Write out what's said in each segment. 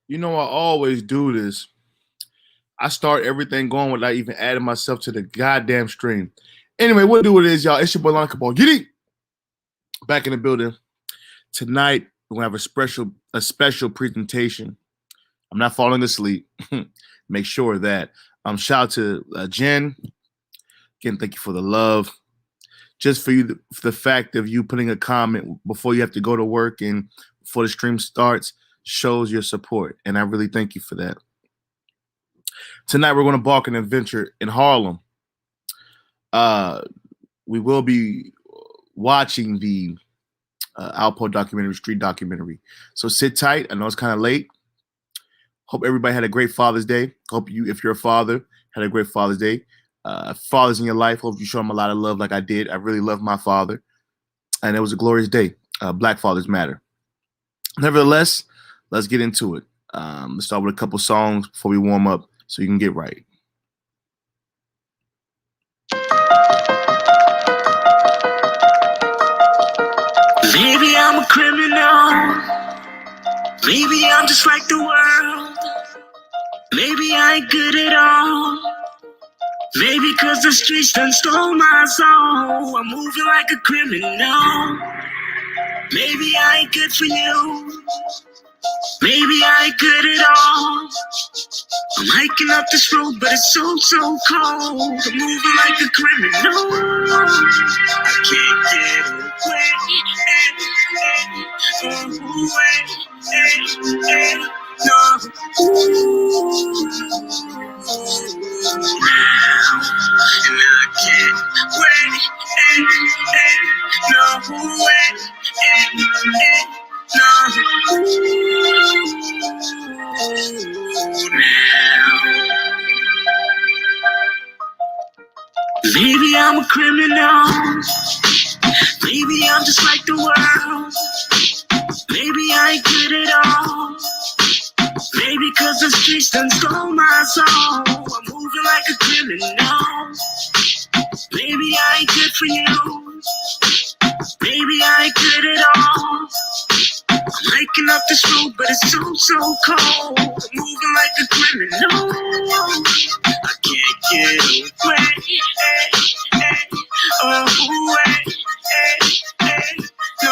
You know, I always do this. I start everything going without even adding myself to the goddamn stream. Anyway, what do it is, y'all? It's your boy LonnyKabal. Get it back in the building. Tonight, we're gonna have a special presentation. I'm not falling asleep. Make sure of that. Shout out to Jen. Again, thank you for the love. Just for you, for the fact of you putting a comment before you have to go to work and before the stream starts shows your support, and I really thank you for that. Tonight we're going to embark an adventure in Harlem. Uh, we will be watching the Alpo documentary, street documentary. So sit tight. I know it's kind of late. Hope everybody had a great Father's Day. Hope you, if you're a father, had a great Father's Day. Fathers in your life, hope you show them a lot of love like I did. I really love my father. And it was a glorious day. Black Fathers Matter. Nevertheless, let's get into it. Let's start with a couple songs before we warm up so you can get right. Maybe I'm a criminal. Maybe I'm just like the world. Maybe I ain't good at all. Maybe cause the streets done stole my soul. I'm moving like a criminal. Maybe I ain't good for you. Maybe I ain't good at all. I'm hiking up this road, but it's so, so cold. I'm moving like a criminal. I can't get away. No. And I can't wait. No way. Maybe I'm a criminal. Maybe I'm just like the world. Maybe I ain't good at all. Maybe cause the streets done stole my soul. I'm moving like a criminal. Maybe I ain't good for you. Maybe I ain't good at all. I'm hiking up this road, but it's so, so cold. I'm moving like a criminal. I can't get away. No. And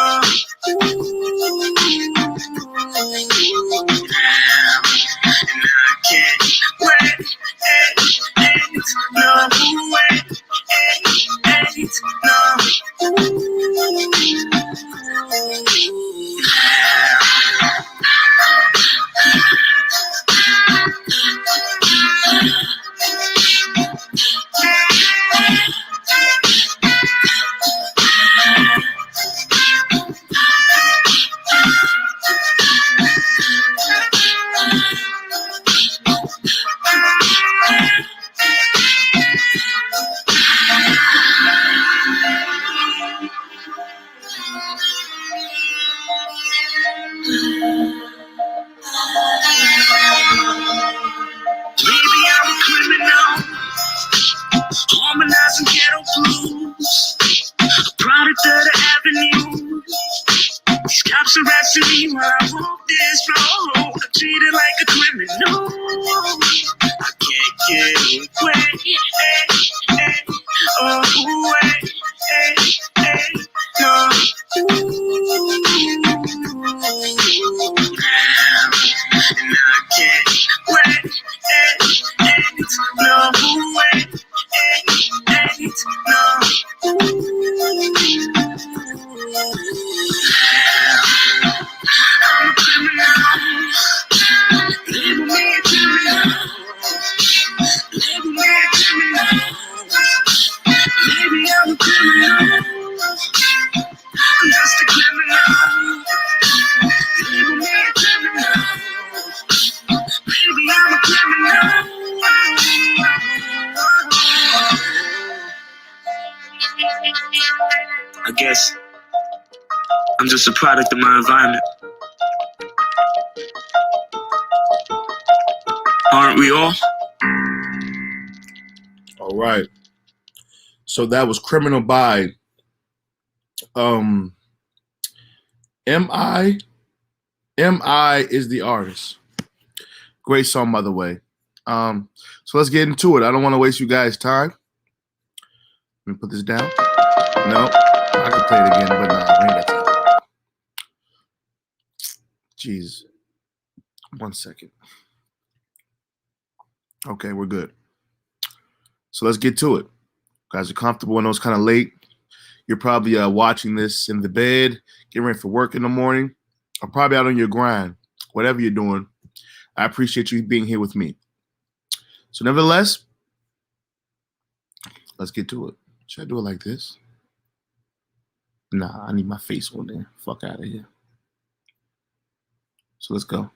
I can't wait. No Maybe I'm a criminal, harmonizing ghetto blues, product of the avenue. These cops arresting me while I walk this road. I'm treated like a criminal. I can't get away. No. And I can't wait. No way. I'm a criminal. Label me a criminal. Label me a criminal. Maybe I'm a criminal. I'm just a criminal. Label me a criminal. Maybe I'm a criminal. I guess I'm just a product of my environment. Aren't we all? All right. So that was Criminal by M.I. M.I. is the artist. Great song, by the way. So let's get into it. I don't want to waste you guys' time. Let me put this down. No, I can play it again, but no, I ain't got time. Jeez. 1 second. Okay, we're good. So let's get to it. Guys are comfortable. I know it's kind of late. You're probably watching this in the bed, getting ready for work in the morning, or probably out on your grind. Whatever you're doing, I appreciate you being here with me. So nevertheless, let's get to it. Should I do it like this? Nah, I need my face on there. Fuck out of here. So let's go.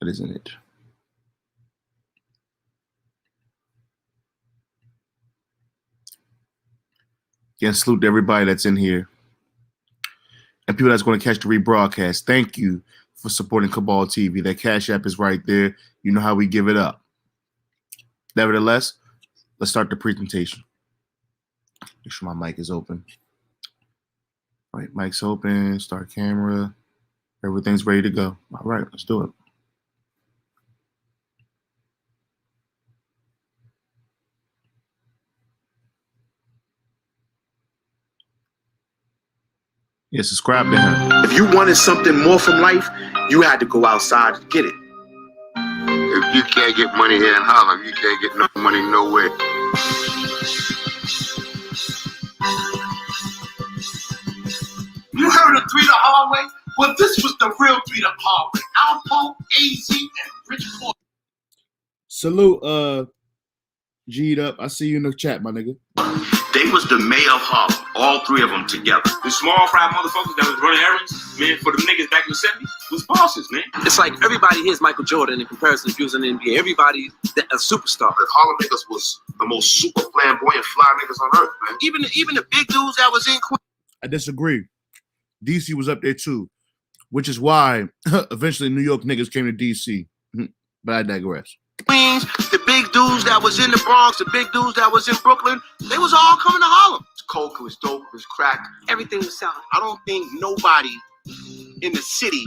That isn't it. Again, salute to everybody that's in here and people that's going to catch the rebroadcast. Thank you for supporting Ka-bal TV. That Cash App is right there. You know how we give it up. Nevertheless, let's start the presentation. Make sure my mic is open. All right, mic's open. Start camera. Everything's ready to go. All right, let's do it. Yeah, subscribe to him. If you wanted something more from life, you had to go outside to get it. If you can't get money here in Harlem, you can't get no money nowhere. You heard of 3 the hard way? Well, this was the real 3 the hard way. Alpo, AZ, and Rich Boy. Salute, G'd up. I see you in the chat, my nigga. They was the mayor of Harlem, all 3 of them together. The small fry motherfuckers that was running errands, man, for the niggas back in the 70s, was bosses, man. It's like everybody here is Michael Jordan in comparison to using the NBA. Everybody's a superstar. The Harlem niggas was the most super flamboyant fly niggas on earth, man. Even the big dudes that was in Queens. I disagree. DC was up there too, which is why eventually New York niggas came to DC. But I digress. The big dudes that was in the Bronx, the big dudes that was in Brooklyn, they was all coming to Harlem. It was coke, it was dope, it was crack. Everything was selling. I don't think nobody in the city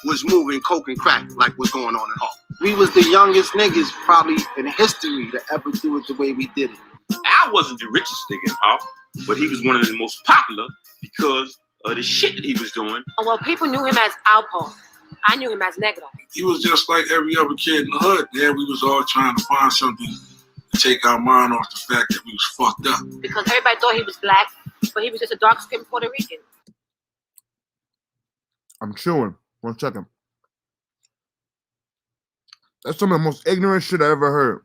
was moving coke and crack like what's going on in Harlem. We was the youngest niggas probably in history to ever do it the way we did it. Al wasn't the richest nigga in Harlem, but he was one of the most popular because of the shit that he was doing. Oh, well, people knew him as Alpo. I knew him as Negro. He was just like every other kid in the hood. Man, we was all trying to find something to take our mind off the fact that we was fucked up. Because everybody thought he was black, but he was just a dark-skinned Puerto Rican. I'm chewing. 1 second. That's some of the most ignorant shit I ever heard.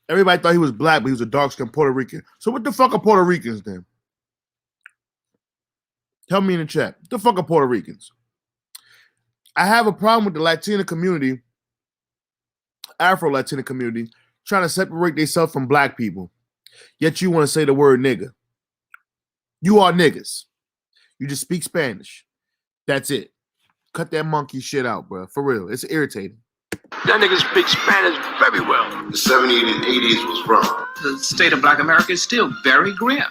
Everybody thought he was black, but he was a dark-skinned Puerto Rican. So what the fuck are Puerto Ricans then? Tell me in the chat. What the fuck are Puerto Ricans? I have a problem with the Latina community, Afro-Latina community, trying to separate themselves from black people. Yet you want to say the word nigga. You are niggas. You just speak Spanish. That's it. Cut that monkey shit out, bro. For real. It's irritating. That nigga speak Spanish very well. The 70s and 80s was rough. The state of Black America is still very grim.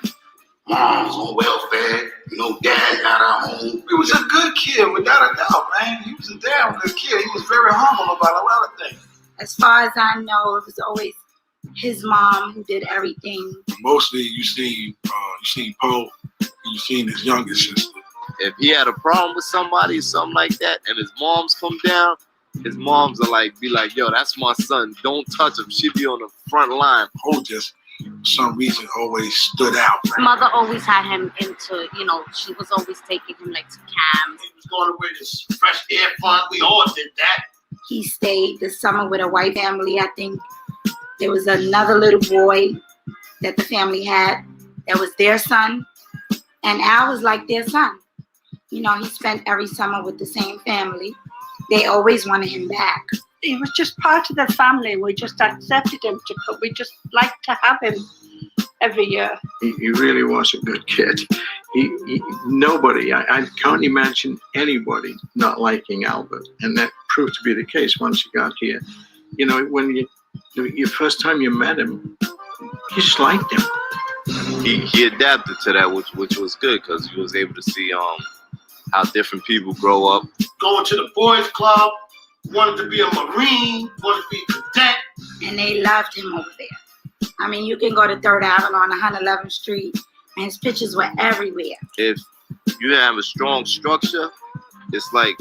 Moms on welfare, no dad not at home. He was a good kid, without a doubt, man. He was a damn good kid. He was very humble about a lot of things. As far as I know, it was always his mom who did everything. Mostly you seen Poe, and you seen his youngest sister. If he had a problem with somebody, something like that, and his moms come down, his moms are like, be like, yo, that's my son. Don't touch him. She be on the front line. Poe just, for some reason, always stood out. Mother always had him into, she was always taking him like to camps. He was going away to fresh air fund. We all did that. He stayed the summer with a white family. I think there was another little boy that the family had that was their son. And Al was like their son. He spent every summer with the same family. They always wanted him back. He was just part of the family. We just accepted him. We just liked to have him every year. He really was a good kid. Nobody, I can't imagine anybody not liking Albert. And that proved to be the case once he got here. When your first time you met him, you just liked him. He adapted to that, which was good because he was able to see how different people grow up. Going to the boys club, wanted to be a Marine, wanted to be a cadet. And they loved him over there. I mean, you can go to 3rd Avenue on 111th Street, and his pictures were everywhere. If you didn't have a strong structure, it's like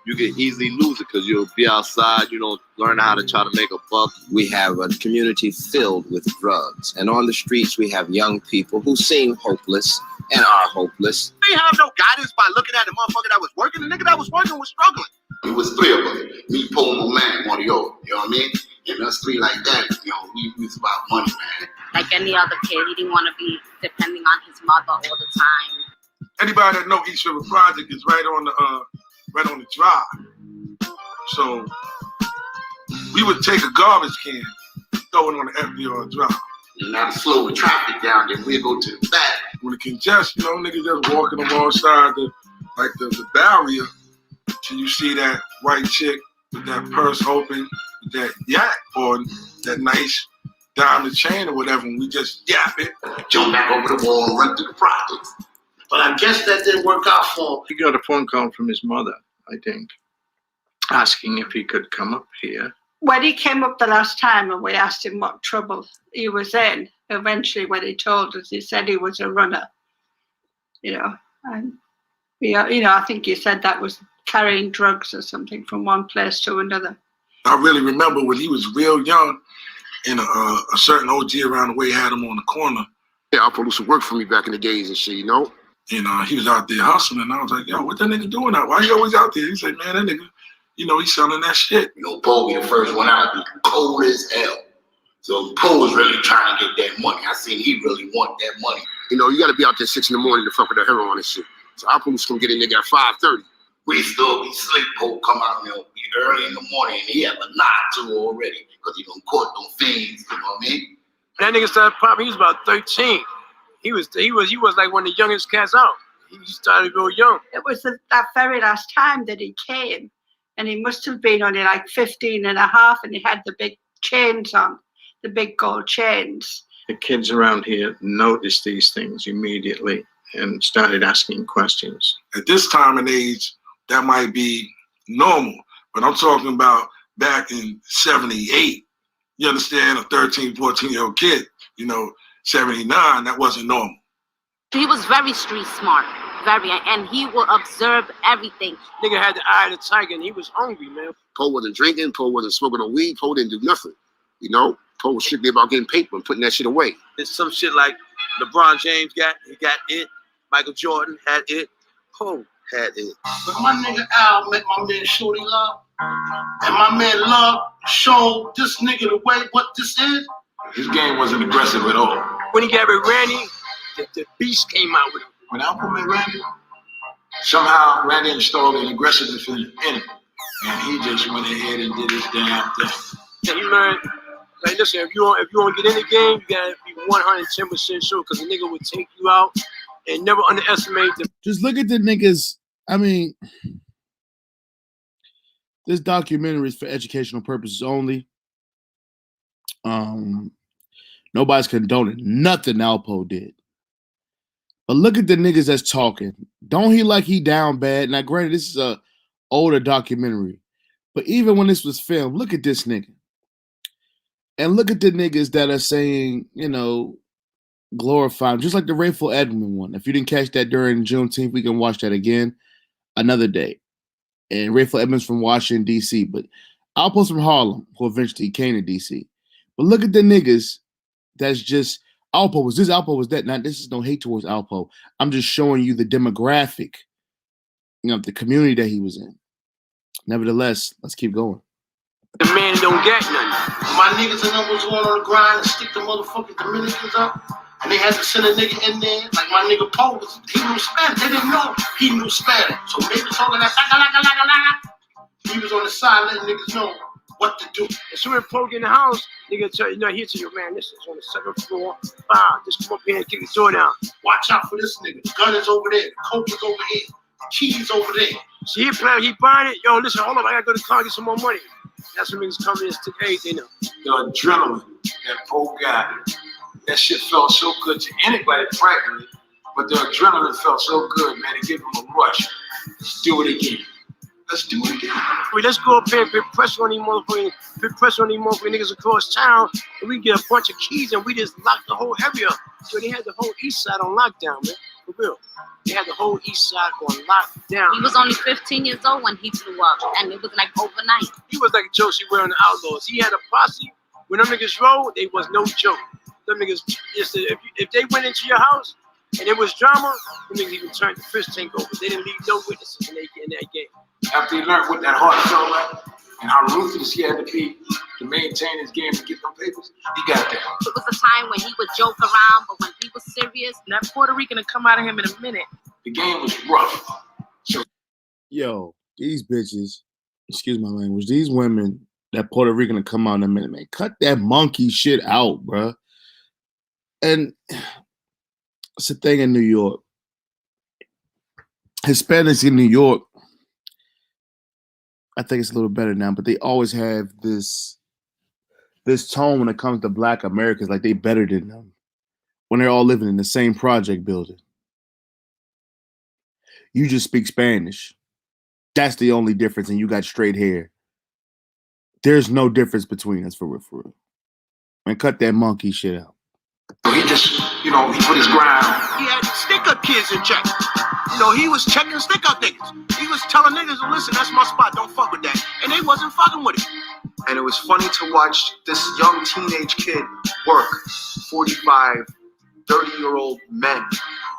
you can easily lose it because you'll be outside, you don't learn how to try to make a buck. We have a community filled with drugs. And on the streets, we have young people who seem hopeless and are hopeless. They have no guidance by looking at the motherfucker that was working. The nigga that was working was struggling. It was 3 of us. Me, Paul, my man, one of y'all. You know what I mean? And us 3 like that, you know, we was about money, man. Like any other kid, he didn't want to be depending on his mother all the time. Anybody that know East River Project is right on the drive. So we would take a garbage can, throw it on the FDR drive. And now to slow the traffic down, then we'll go to the back. When it congest, you know, niggas just walking alongside the barrier, till you see that white chick with that purse open, with that yak or that nice diamond chain or whatever, and we just yap it. Jump back over the wall and run through the project. But I guess that didn't work out for him. He got a phone call from his mother, I think, asking if he could come up here. When he came up the last time and we asked him what trouble he was in, eventually when he told us, he said he was a runner, you know. And, you know, I think he said that was carrying drugs or something from one place to another. I really remember when he was real young, and a certain OG around the way had him on the corner. Yeah, Alpo used to work for me back in the days and shit, you know? And he was out there hustling, and I was like, yo, what that nigga doing out? Why he always out there? He said, man, that nigga, you know, he's selling that shit. You know, Paul be the first one out, be cold as hell. So Paul was really trying to get that money. I seen he really want that money. You know, you got to be out there 6 in the morning to fuck with the heroin and shit. So Alpo was going to get a nigga at 5:30. We still be sleep. Paul come out and be early in the morning, and he have a knot to already because he done caught them fiends. You know what I mean? That nigga started popping. He was about 13. He was like one of the youngest cats out. He started real young. It was that very last time that he came, and he must have been only like 15 and a half, and he had the big chains on, the big gold chains. The kids around here noticed these things immediately and started asking questions. At this time and age, that might be normal, but I'm talking about back in 78. You understand? A 13, 14-year-old kid, you know, 79, that wasn't normal. He was very street smart, and he will observe everything. Nigga had the eye of the tiger, and he was hungry, man. Paul wasn't drinking, Paul wasn't smoking no weed, Paul didn't do nothing. You know, Paul was strictly about getting paper and putting that shit away. It's some shit like LeBron James got it. Michael Jordan had it. Paul had it. But my nigga Al met my man Shorty Love. And my man Love showed this nigga the way what this is. His game wasn't aggressive at all. When he got with Randy, the beast came out with him. When Alpo met Randy, somehow Randy installed an aggressiveness in him. And he just went ahead and did his damn thing. And he learned, like, listen, if you want to get in the game, you gotta be 110% sure, because the nigga would take you out and never underestimate them. Just look at the niggas. I mean, this documentary is for educational purposes only. Nobody's condoning nothing Alpo did. But look at the niggas that's talking. Don't he like he down bad? Now, granted, this is a older documentary. But even when this was filmed, look at this nigga. And look at the niggas that are saying, you know, glorifying, just like the Rayful Edmond one. If you didn't catch that during Juneteenth, we can watch that again another day. And Rayful Edmonds from Washington, D.C., but Alpo's from Harlem, who eventually came to D.C. But look at the niggas that's just, Alpo was this, Alpo was that. Now, this is no hate towards Alpo. I'm just showing you the demographic, you know, the community that he was in. Nevertheless, let's keep going. The man don't get nothing. My niggas and them was going on the grind and stick the motherfucking Dominicans up. And they had to send a nigga in there, like my nigga Poe, he knew Spanish. They didn't know he knew Spanish. So they was talking that he was on the side letting niggas know what to do. As soon as Poe get in the house, nigga tell you, no, he'll tell you, man, this is on the 7th floor. Just come up here and kick the door down. Watch out for this nigga. The gun is over there. The coke is over here. The keys over there. See, he buying it. Yo, listen, hold up, I gotta go to the car and get some more money. That's when niggas come in and stick everything up. The adrenaline that Poe got, that shit felt so good to anybody practically, but the adrenaline felt so good, man, it gave him a rush. Let's do it again. Let's do it again. Let's go up here and put pressure on these motherfucking niggas across town, and we get a bunch of keys and we just lock the whole area up. So they had the whole east side on lockdown, man. For real. They had the whole east side on lockdown. He was only 15 years old when he blew up, and it was like overnight. He was like Josie wearing the Outlaws. He had a posse. When them niggas rolled, they was no joke. Them niggas, if they went into your house and it was drama, them niggas even turned the fish tank over. They didn't leave no witnesses in that game. After he learned what that heart felt like and how ruthless he had to be to maintain his game and get them papers, he got there. It was a time when he would joke around, but when he was serious, That Puerto Rican will come out of him in a minute. The game was rough. So, Yo, these bitches, excuse my language, these women, that Puerto Rican will come out in a minute, man. Cut that monkey shit out, bruh. And it's a thing in New York. Hispanics in New York, I think it's a little better now, but they always have this tone when it comes to Black Americans, like they better than them when they're all living in the same project building. You just speak Spanish. That's the only difference, and you got straight hair. There's no difference between us, for real. Man, cut that monkey shit out. he just, he put his grind on. He had stick-up kids in check. He was checking stick-up niggas. He was telling niggas, listen, that's my spot, don't fuck with that. And they wasn't fucking with it. And it was funny to watch this young teenage kid work 45, 30-year-old men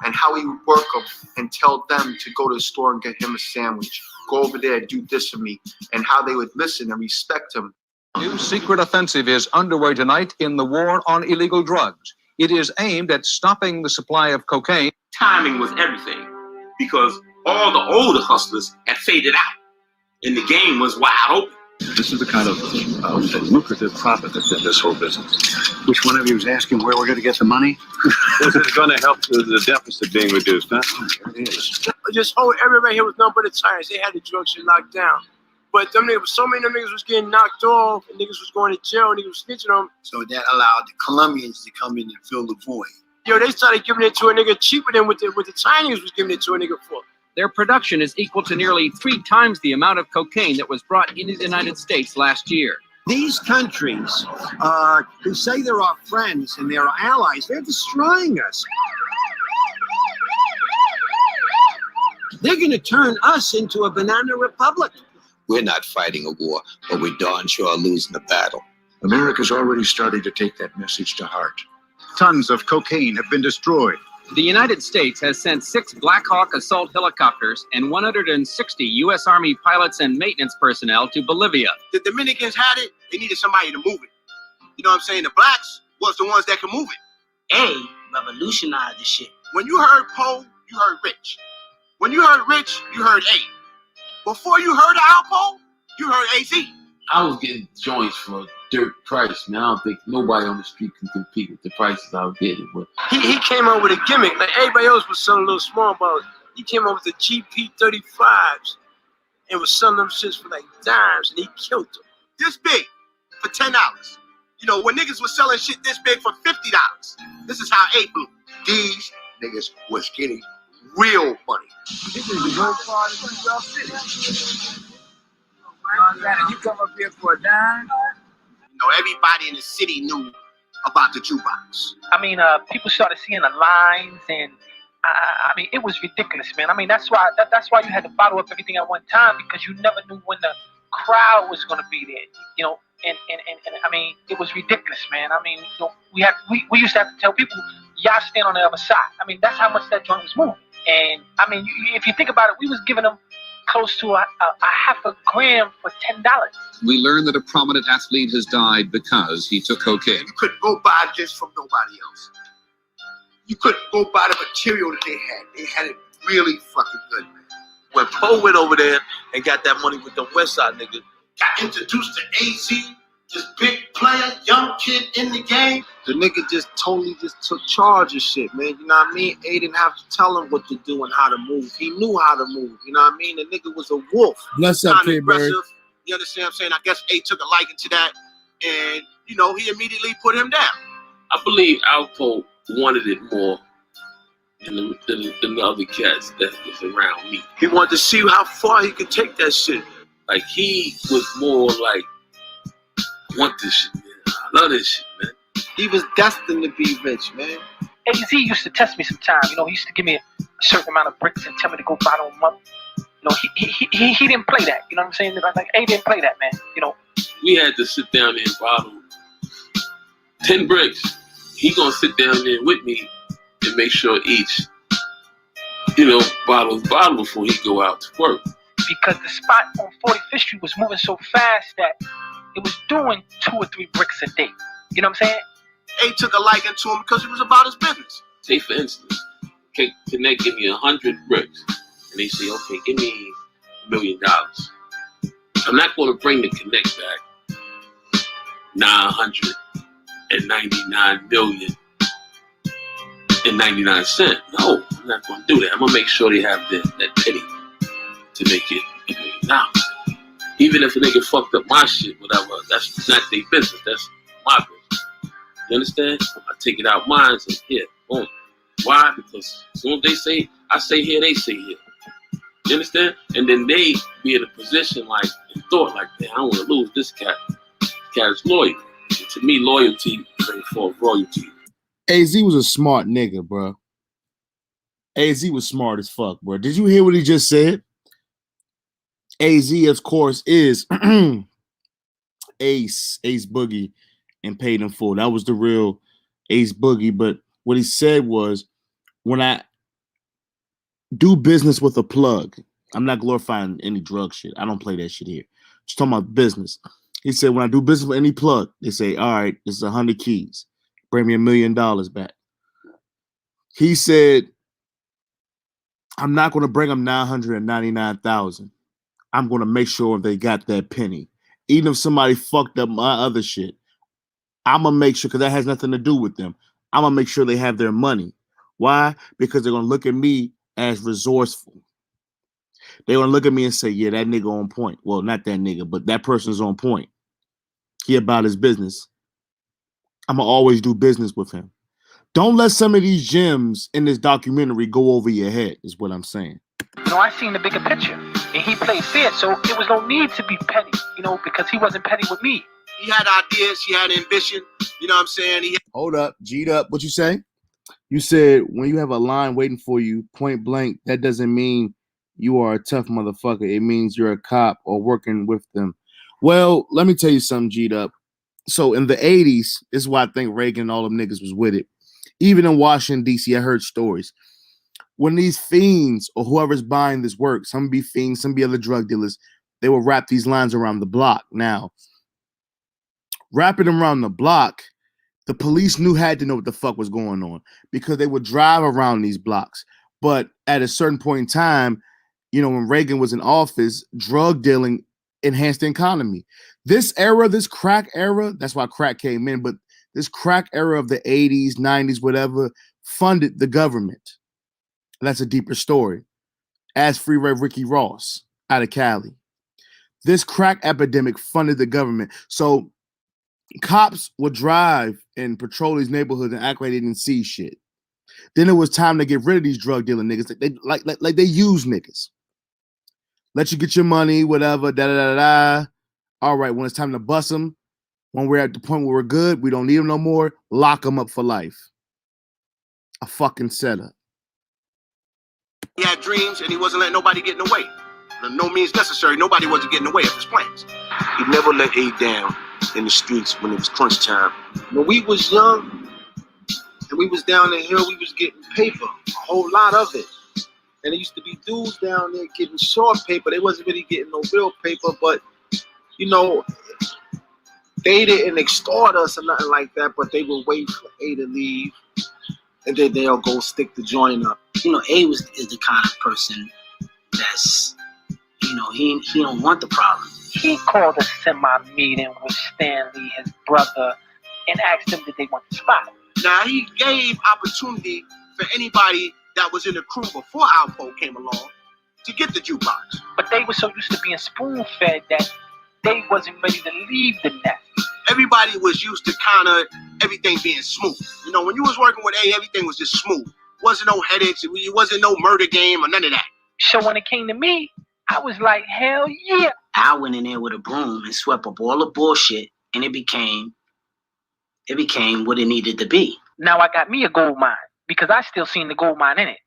and how he would work them and tell them to go to the store and get him a sandwich. Go over there, do this for me. And how they would listen and respect him. New secret offensive is underway tonight in the war on illegal drugs. It is aimed at stopping the supply of cocaine. Timing was everything because all the older hustlers had faded out and the game was wide open. This is the kind of lucrative profit that's in this whole business. Which one of you is asking where we're going to get the money? This is going to help the deficit being reduced, huh? It is. Just whole everybody here was nothing but the Chinese. They had the drug shit locked down. But them niggas, so many of them niggas was getting knocked off, and niggas was going to jail, and niggas was snitching on them. So that allowed the Colombians to come in and fill the void. Yo, they started giving it to a nigga cheaper than what the Chinese was giving it to a nigga for. Their production is equal to nearly 3 times the amount of cocaine that was brought into the United States last year. These countries who say they're our friends and they're our allies, they're destroying us. They're going to turn us into a banana republic. We're not fighting a war, but we darn sure are losing the battle. America's already starting to take that message to heart. Tons of cocaine have been destroyed. The United States has sent 6 Black Hawk assault helicopters and 160 U.S. Army pilots and maintenance personnel to Bolivia. The Dominicans had it, they needed somebody to move it. You know what I'm saying? The blacks was the ones that could move it. A revolutionized the shit. When you heard Poe, you heard Rich. When you heard Rich, you heard A. Before you heard Alpo, you heard AZ. I was getting joints for dirt price, man. I don't think nobody on the street can compete with the prices I was getting. But He came out with a gimmick. Like everybody else was selling little small bottles. He came out with the GP35s and was selling them shits for like dimes, and he killed them. This big for $10. When niggas was selling shit this big for $50. This is how A blew. These niggas was getting real money. This is the good part of New York City. You come up here for a dime? Everybody in the city knew about the jukebox. People started seeing the lines, and it was ridiculous, man. That's why you had to bottle up everything at one time, because you never knew when the crowd was going to be there. And it was ridiculous, man. We used to have to tell people, y'all stand on the other side. That's how much that joint was moving. And if you think about it, we was giving them close to a half a gram for $10. We learn that a prominent athlete has died because he took cocaine. You couldn't go buy this from nobody else. You couldn't go buy the material that they had. They had it really fucking good, man. When Poe went over there and got that money with the West Side nigga, got introduced to AZ, this big player, young kid in the game. The nigga just totally took charge of shit, man. You know what I mean? A didn't have to tell him what to do and how to move. He knew how to move. You know what I mean? The nigga was a wolf. Bless up, Kid Bird. You understand what I'm saying? I guess A took a liking to that, and he immediately put him down. I believe Alpo wanted it more and the other cats that was around me. He wanted to see how far he could take that shit. Like, he was more like, I want this shit, man. I love this shit, man. He was destined to be rich, man. AZ used to test me sometimes. You know, he used to give me a certain amount of bricks and tell me to go bottle them up. You know, he didn't play that. You know what I'm saying? Like, A didn't play that, man. You know. We had to sit down there and bottle 10 bricks. He gonna sit down there with me and make sure each, bottles before he go out to work. Because the spot on 45th Street was moving so fast that it was doing 2 or 3 bricks a day. You know what I'm saying? A took a liking to him because he was about his business. Say, for instance, Connect give me 100 bricks. And they say, okay, give me $1 million. I'm not going to bring the Connect back 999,000,099 cents. No, I'm not going to do that. I'm going to make sure they have that penny to make it $1 million. Even if a nigga fucked up my shit, whatever, that's not their business. That's my business. You understand? I take it out mine and say, here, boom. Why? Because as soon as they say, I say here, they say here. You understand? And then they be in a position like, and thought like, man, I don't want to lose this cat. This cat is loyal. And to me, loyalty brings forth royalty. AZ was a smart nigga, bro. AZ was smart as fuck, bro. Did you hear what he just said? AZ, of course, is Ace Boogie, and Paid in Full. That was the real Ace Boogie. But what he said was, when I do business with a plug, I'm not glorifying any drug shit. I don't play that shit here. Just talking about business. He said, when I do business with any plug, they say, all right, this is 100 keys. Bring me $1 million back. He said, I'm not going to bring them 999,000. I'm going to make sure they got that penny. Even if somebody fucked up my other shit, I'm going to make sure, because that has nothing to do with them. I'm going to make sure they have their money. Why? Because they're going to look at me as resourceful. They're going to look at me and say, yeah, that nigga on point. Well, not that nigga, but that person's on point. He about his business. I'm going to always do business with him. Don't let some of these gems in this documentary go over your head, is what I'm saying. You know, I seen the bigger picture. And he played fair, so there was no need to be petty, you know, because he wasn't petty with me. He had ideas, he had ambition, you know what I'm saying? Hold up, G'd up. What you say? You said when you have a line waiting for you, point blank, that doesn't mean you are a tough motherfucker. It means you're a cop or working with them. Well, let me tell you something, G'd up. So in the 80s, this is why I think Reagan and all them niggas was with it. Even in Washington, D.C., I heard stories. When these fiends or whoever's buying this work, some be fiends, some be other drug dealers, they will wrap these lines around the block. Now, wrapping them around the block, the police had to know what the fuck was going on because they would drive around these blocks. But at a certain point in time, you know, when Reagan was in office, drug dealing enhanced the economy. This era, this crack era, that's why crack came in, but this crack era of the 80s, 90s, whatever, funded the government. That's a deeper story. Ask Freeway Ricky Ross out of Cali. This crack epidemic funded the government. So cops would drive and patrol these neighborhoods and act like they didn't see shit. Then it was time to get rid of these drug dealing niggas. Like they use niggas. Let you get your money, whatever, da-da-da-da. All right, when it's time to bust them, when we're at the point where we're good, we don't need them no more, lock them up for life. A fucking setup. He had dreams and he wasn't letting nobody get in the way. No means necessary, nobody wasn't getting in the way of his plans. He never let A down in the streets when it was crunch time. When we was young and we was down the hill, we was getting paper, a whole lot of it. And there used to be dudes down there getting short paper. They wasn't really getting no real paper, but, you know, they didn't extort us or nothing like that, but they would wait for A to leave, and then they'll go stick the joint up. You know, A is the kind of person that's, you know, he don't want the problem. He called a semi-meeting with Stanley, his brother, and asked them did they want the spot. Now, he gave opportunity for anybody that was in the crew before Alpo came along to get the jukebox. But they were so used to being spoon-fed that they wasn't ready to leave the nest. Everybody was used to kind of everything being smooth. You know, when you was working with A, everything was just smooth. Wasn't no headaches. It wasn't no murder game or none of that. So when it came to me, I was like, hell yeah. I went in there with a broom and swept up all the bullshit, and it became what it needed to be. Now I got me a gold mine because I still seen the gold mine in it.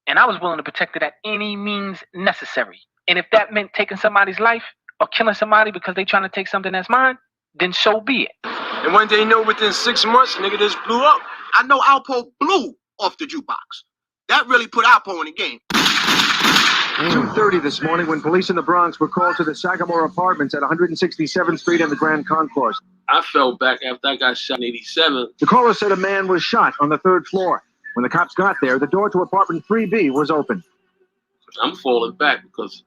And I was willing to protect it at any means necessary. And if that meant taking somebody's life or killing somebody because they trying to take something that's mine, then so be it. And one day, you know, within 6 months, nigga just blew up. I know Alpo blew off the jukebox. That really put Alpo in the game. 2:30 this morning when police in the Bronx were called to the Sagamore Apartments at 167th Street and the Grand Concourse. I fell back after I got shot in 87. The caller said a man was shot on the 3rd floor. When the cops got there, the door to apartment 3B was open. I'm falling back because,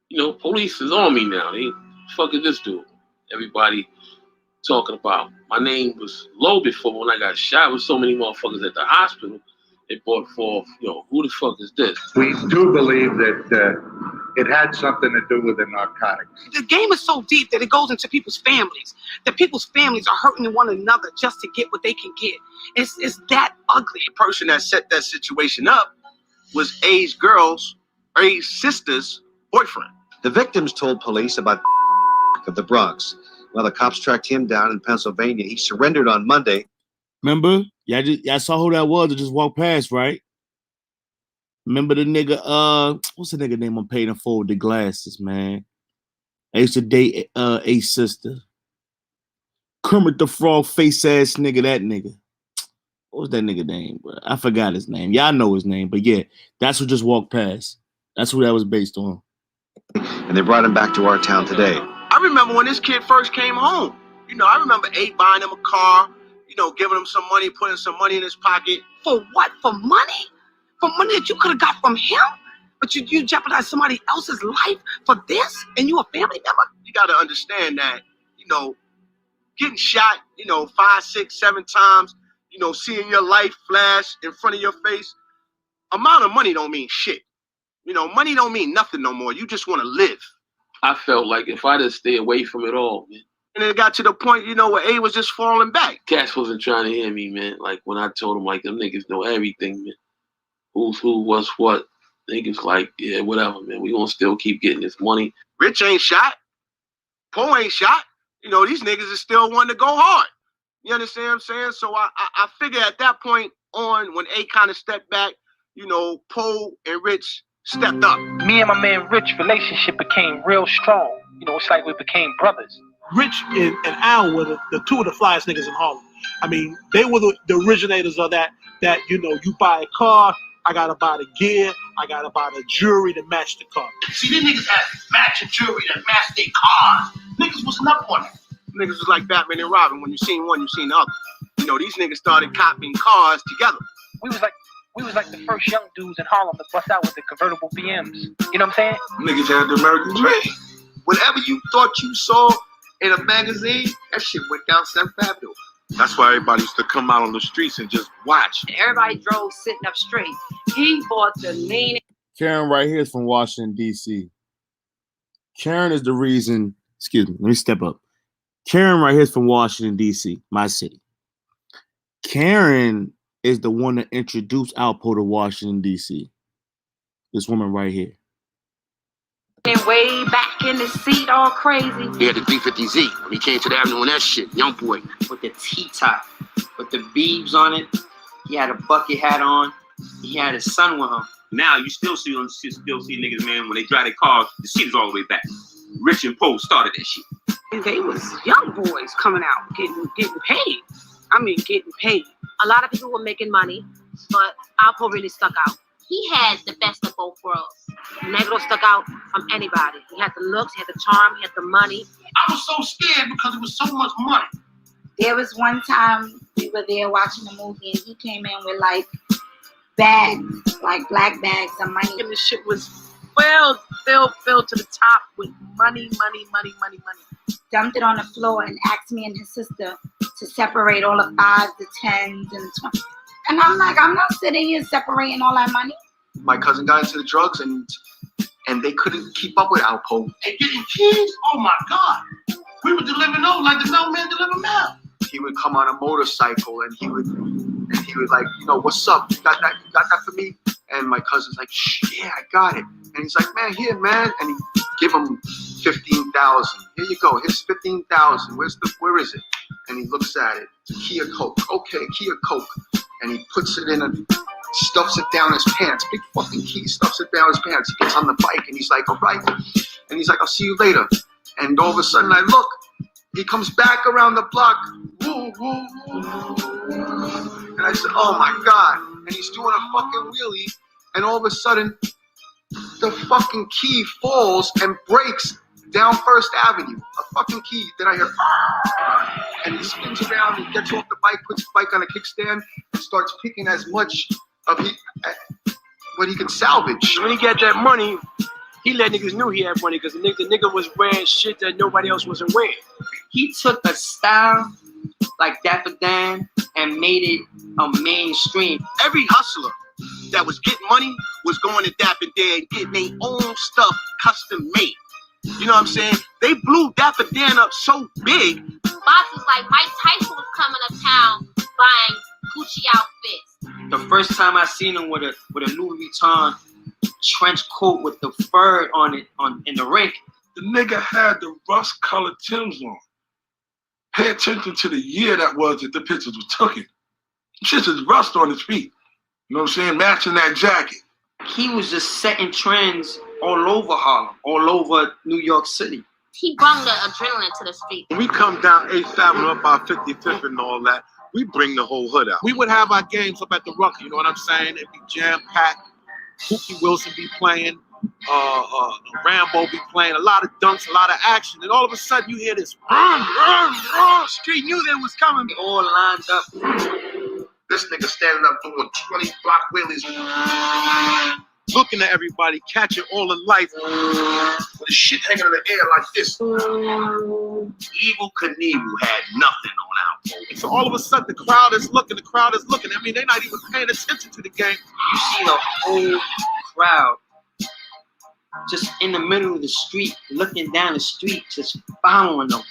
you know, police is on me now. They fuck is this dude? Everybody talking about. My name was low before when I got shot with so many motherfuckers at the hospital. They brought forth, you know, who the fuck is this? We do believe that it had something to do with the narcotics. The game is so deep that it goes into people's families. That people's families are hurting one another just to get what they can get. It's that ugly. The person that set that situation up was A's sister's boyfriend. The victims told police about of the Bronx. While the cops tracked him down in Pennsylvania, he surrendered on Monday. Remember? Y'all saw who that was that just walked past, right? Remember the nigga, what's the nigga name on Paid in Full with the glasses, man? I used to date A's sister. Kermit the Frog face ass nigga, that nigga. What was that nigga name, bro? I forgot his name. Y'all know his name, but yeah, that's who just walked past. That's who that was based on. And they brought him back to our town today. I remember when this kid first came home. You know, I remember A buying him a car, you know, giving him some money, putting some money in his pocket. For what? For money? For money that you could have got from him? But you jeopardized somebody else's life for this? And you a family member? You got to understand that, you know, getting shot, you know, 5, 6, 7 times, you know, seeing your life flash in front of your face, amount of money don't mean shit. You know, money don't mean nothing no more. You just want to live. I felt like if I just stay away from it all, man. And it got to the point, you know, where A was just falling back. Cass wasn't trying to hear me, man. Like when I told him, like, them niggas know everything, man. Who's who, what's what. Niggas like, yeah, whatever, man. We gonna still keep getting this money. Rich ain't shot. Poe ain't shot. You know, these niggas is still wanting to go hard. You understand what I'm saying? So I figure at that point on, when A kind of stepped back, you know, Poe and Rich stepped up. Me and my man Rich relationship became real strong. You know, it's like we became brothers. Rich and Al were the two of the flyest niggas in Harlem. I mean, they were the originators of that, you know, you buy a car, I gotta buy the gear, I gotta buy the jewelry to match the car. See, these niggas had matching jewelry that matched their cars. Niggas wasn't up on it. Niggas was like Batman and Robin. When you seen one, you seen the other. You know, these niggas started copying cars together. We was like the first young dudes in Harlem to bust out with the convertible BMs. You know what I'm saying? Niggas had the American dream. Whatever you thought you saw in a magazine, that shit went down 7th Avenue. That's why everybody used to come out on the streets and just watch. Everybody drove sitting up straight. He bought the mean. Karen right here is from Washington, D.C. Karen is the reason, excuse me, let me step up. Karen right here is from Washington, D.C., my city. Karen is the one that introduced Alpo to Washington, D.C. This woman right here. And way back in the seat, all crazy. He had the 350Z when he came to the avenue and that shit, young boy. With the T-top, with the beeves on it. He had a bucket hat on. He had his son with him. Now you still see niggas, man, when they drive their cars, the seat is all the way back. Rich and Poe started that shit. They was young boys coming out, getting paid. I mean, getting paid. A lot of people were making money, but Alpo really stuck out. He had the best of both worlds. Negro stuck out from anybody. He had the looks, he had the charm, he had the money. I was so scared because it was so much money. There was one time we were there watching a movie and he came in with like bags, like black bags of money. And the shit was filled to the top with money. Dumped it on the floor and asked me and his sister to separate all the 5s, the 10s, and the 20s. And I'm like, I'm not sitting here separating all that money. My cousin got into the drugs and they couldn't keep up with Alpo. And getting kids? Oh my God. We were delivering those like the no man deliver mail. He would come on a motorcycle and And he was like, you know, what's up? You got that for me? And my cousin's like, yeah, I got it. And he's like, man, here, man. And he give him 15,000. Here you go. Here's 15,000. Where is it? And he looks at it. It's a Kia Coke. Okay, Kia Coke. And he puts it in and stuffs it down his pants. Big fucking key, stuffs it down his pants. He gets on the bike and he's like, all right. And he's like, I'll see you later. And all of a sudden I look. He comes back around the block. Woo, woo, woo. And I said, oh my God. And he's doing a fucking wheelie. And all of a sudden, the fucking key falls and breaks down First Avenue. A fucking key. Then I hear, ah! And he spins around and gets off the bike, puts the bike on a kickstand, and starts picking as much of what he could salvage. When he got that money, he let niggas know he had money because the nigga was wearing shit that nobody else wasn't wearing. He took a style like Dapper Dan and made it a mainstream. Every hustler that was getting money was going to Dapper Dan and getting their own stuff custom made. You know what I'm saying? They blew Dapper Dan up so big. Bosses like Mike Tyson was coming to town buying Gucci outfits. The first time I seen him with a Louis Vuitton trench coat with the fur on it in the rink. The nigga had the rust-colored Timbs on. Pay attention to the year that was that the pictures were taken. Shit is rust on his feet. You know what I'm saying? Matching that jacket. He was just setting trends all over Harlem, all over New York City. He brought the adrenaline to the street. When we come down 8th Avenue up by 55th and all that, we bring the whole hood out. We would have our games up at the Rucker, you know what I'm saying? It'd be jam-packed. Pookie Wilson be playing. Rambo be playing. A lot of dunks, a lot of action. And all of a sudden you hear this Street knew they was coming. They all lined up. This nigga standing up doing 20 block wheelies. Looking at everybody, catching all the life. With the shit hanging in the air like this. Evil Knievel had nothing on Alpo. So all of a sudden the crowd is looking. I mean, they're not even paying attention to the game. You see the whole crowd just in the middle of the street, looking down the street, just following them.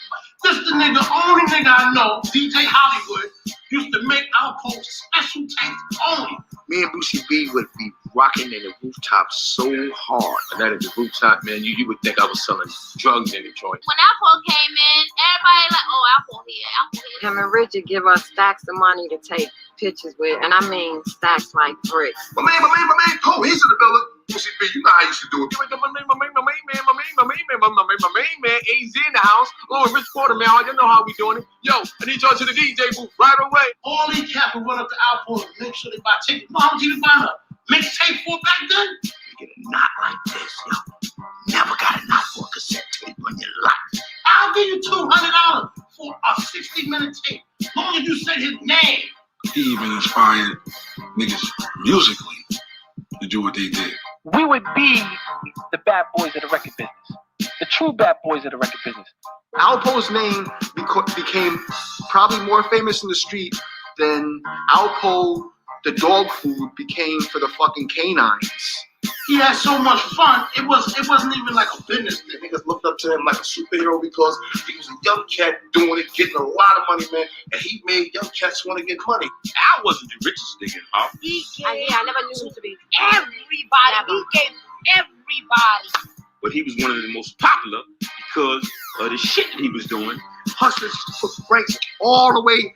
This the only nigga I know, DJ Hollywood, used to make Alpo special tapes only. Me and Boosie B would be rocking in the rooftop so hard. And that is the rooftop, man. You would think I was selling drugs in Detroit. When Alpo came in, everybody like, oh, Alpo here, Alpo here. Him and Richard give us stacks of money to take pictures with, and I mean stacks like bricks. My man, Cole, he's in the building. Boosie B, you know how I used to do it. My main man, AZ in the house. Oh, Rich Porter, man, you know how we doing it. Yo, I need y'all to the DJ booth right away. All these cats would run up to Alpo and make sure they buy tickets. How much you buy a mixtape for back then? You get a knot like this, yo. Never got a knot for a cassette tape on your life. I'll give you $200 for a 60-minute tape, as long as you said his name. He even inspired niggas musically to do what they did. We would be the bad boys of the record business. The true bad boys of the record business. Alpo's name became probably more famous in the street than Alpo, the dog food, became for the fucking canines. He had so much fun, it wasn't even like a business thing. Niggas looked up to him like a superhero because he was a young cat doing it, getting a lot of money, man. And he made young cats want to get money. Al wasn't the richest nigga in Harlem. I never knew him to be. Everybody. He gave everybody. But he was one of the most popular because of the shit that he was doing. Hustlers used to put breaks all the way,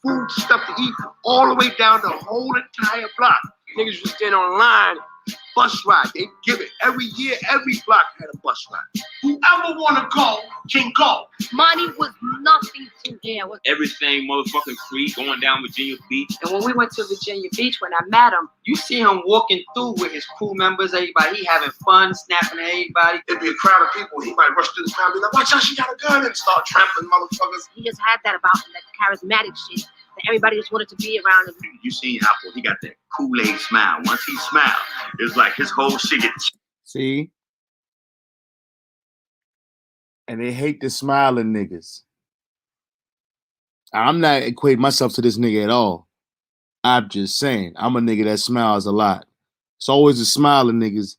food, stuff to eat, all the way down the whole entire block. Niggas was standing on line. Bus ride, they give it. Every year, every block had a bus ride. Whoever want to go can go. Money was nothing to them. Everything motherfucking free, going down Virginia Beach. And when we went to Virginia Beach, when I met him, you see him walking through with his crew members, everybody. He having fun, snapping at everybody. It'd be a crowd of people. He might rush through the crowd and be like, watch out, she got a gun, and start trampling motherfuckers. He just had that about him, that charismatic shit. Everybody just wanted to be around him. You seen Alpo, he got that Kool-Aid smile. Once he smiled, it's like his whole shit gets... See? And they hate the smiling niggas. I'm not equating myself to this nigga at all. I'm just saying, I'm a nigga that smiles a lot. It's always the smiling niggas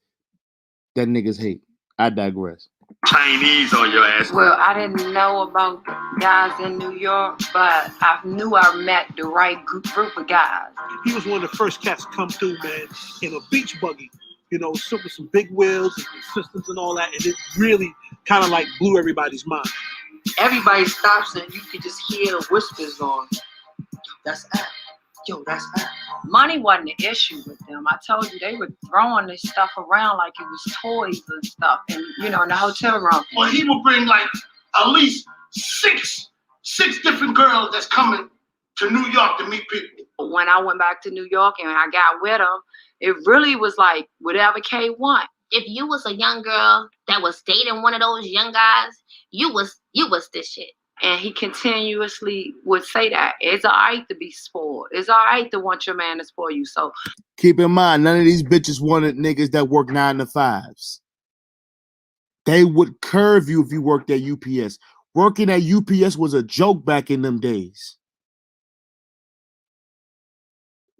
that niggas hate. I digress. Chinese on your ass. Well, I didn't know about guys in New York, but I knew I met the right group of guys. He was one of the first cats to come through, man, in a beach buggy. You know, with some big wheels and systems and all that, and it really kind of like blew everybody's mind. Everybody stops and you can just hear the whispers going, that's Al. Yo, that's Al. Money wasn't the issue with them. I told you, they were throwing this stuff around like it was toys and stuff, and you know, in the hotel room. Well, he would bring like at least six different girls that's coming to New York to meet people. When I went back to New York and I got with him, it really was like whatever K want. If you was a young girl that was dating one of those young guys, you was this shit. And he continuously would say that. It's all right to be spoiled. It's all right to want your man to spoil you. So keep in mind, none of these bitches wanted niggas that work 9 to 5s. They would curve you if you worked at UPS. Working at UPS was a joke back in them days.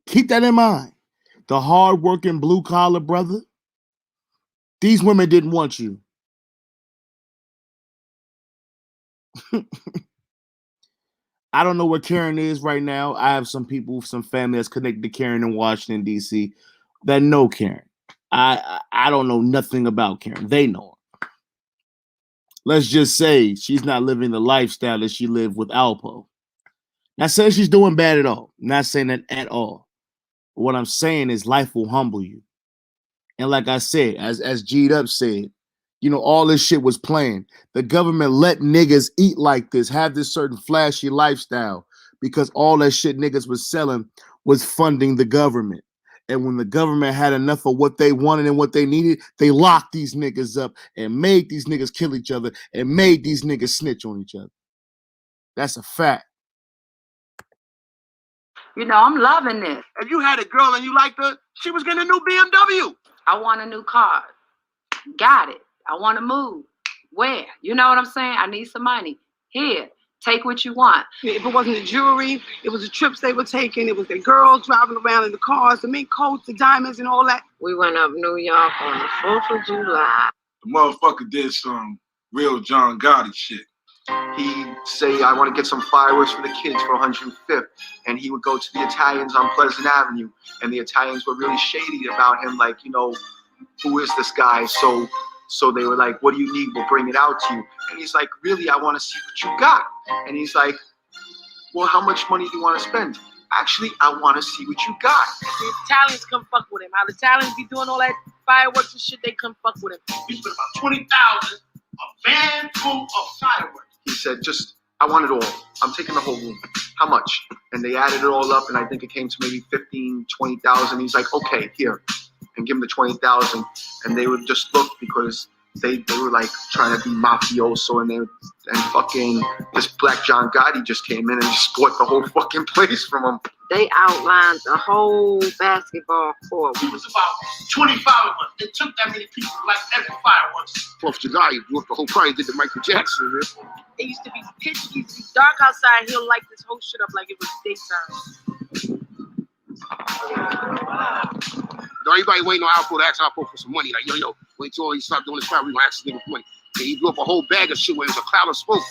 Keep that in mind. The hard-working blue-collar brother, these women didn't want you. I don't know where Karen is right now. I have some people, some family that's connected to Karen in Washington, D.C. that know Karen. I don't know nothing about Karen. They know her. Let's just say she's not living the lifestyle that she lived with Alpo. Not saying she's doing bad at all. Not saying that at all. What I'm saying is life will humble you. And like I said, as G'd Up said, you know, all this shit was planned. The government let niggas eat like this, have this certain flashy lifestyle, because all that shit niggas was selling was funding the government. And when the government had enough of what they wanted and what they needed, they locked these niggas up and made these niggas kill each other and made these niggas snitch on each other. That's a fact. you know, I'm loving this. If you had a girl and you liked her, she was getting a new BMW. I want a new car. Got it. I want to move. Where? You know what I'm saying? I need some money. Here, take what you want. If it wasn't the jewelry, it was the trips they were taking. It was the girls driving around in the cars, the mink coats, the diamonds, and all that. We went up New York on the 4th of July. The motherfucker did some real John Gotti shit. He'd say, I want to get some fireworks for the kids for 105th. And he would go to the Italians on Pleasant Avenue. And the Italians were really shady about him, like, you know, who is this guy? So they were like, what do you need? We'll bring it out to you. And he's like, really, I want to see what you got. And he's like, well, how much money do you want to spend? Actually, I want to see what you got. The Italians come fuck with him. How the Italians be doing all that fireworks and shit, they come fuck with him. He spent about 20,000, a van full of fireworks. He said, I want it all. I'm taking the whole room. How much? And they added it all up, and I think it came to maybe 15,000, 20,000. He's like, okay, here. And give him the 20,000. And they would just look because they were like trying to be mafioso, and fucking this black John Gotti just came in and just bought the whole fucking place from him. They outlined the whole basketball court. It was about 25 of us. It took that many people like every fireworks. 4th of July, you brought the whole party, did the Michael Jackson, man. It used to be pitch, it used to be dark outside. He'll light this whole shit up like it was daytime. Everybody waiting on Alpo to ask Alpo for some money. Like, yo, wait till he start doing this fire, we gonna ask this nigga for money. And he blew up a whole bag of shit where there's a cloud of smoke.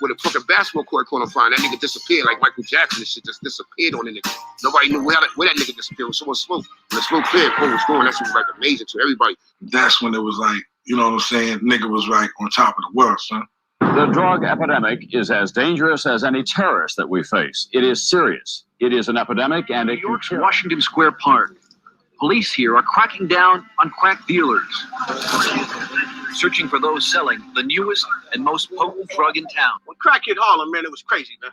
With a fucking basketball court caught on fire, that nigga disappeared like Michael Jackson and shit just disappeared on the nigga. Nobody knew where that nigga disappeared. It was so much smoke. When the smoke cleared, what was going, that shit was like amazing to everybody. That's when it was like, you know what I'm saying, nigga was like on top of the world, son. The drug epidemic is as dangerous as any terrorist that we face. It is serious. It is an epidemic, and it New York's Washington Square Park. Police here are cracking down on crack dealers, searching for those selling the newest and most potent drug in town. When crack hit Harlem, man, it was crazy, man.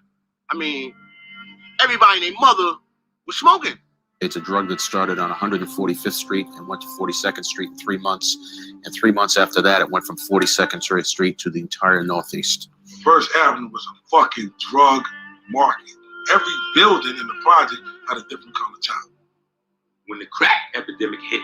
I mean, everybody and their mother was smoking. It's a drug that started on 145th Street and went to 42nd Street in 3 months. And 3 months after that, it went from 42nd Street to the entire Northeast. First Avenue was a fucking drug market. Every building in the project had a different color tile. When the crack epidemic hit,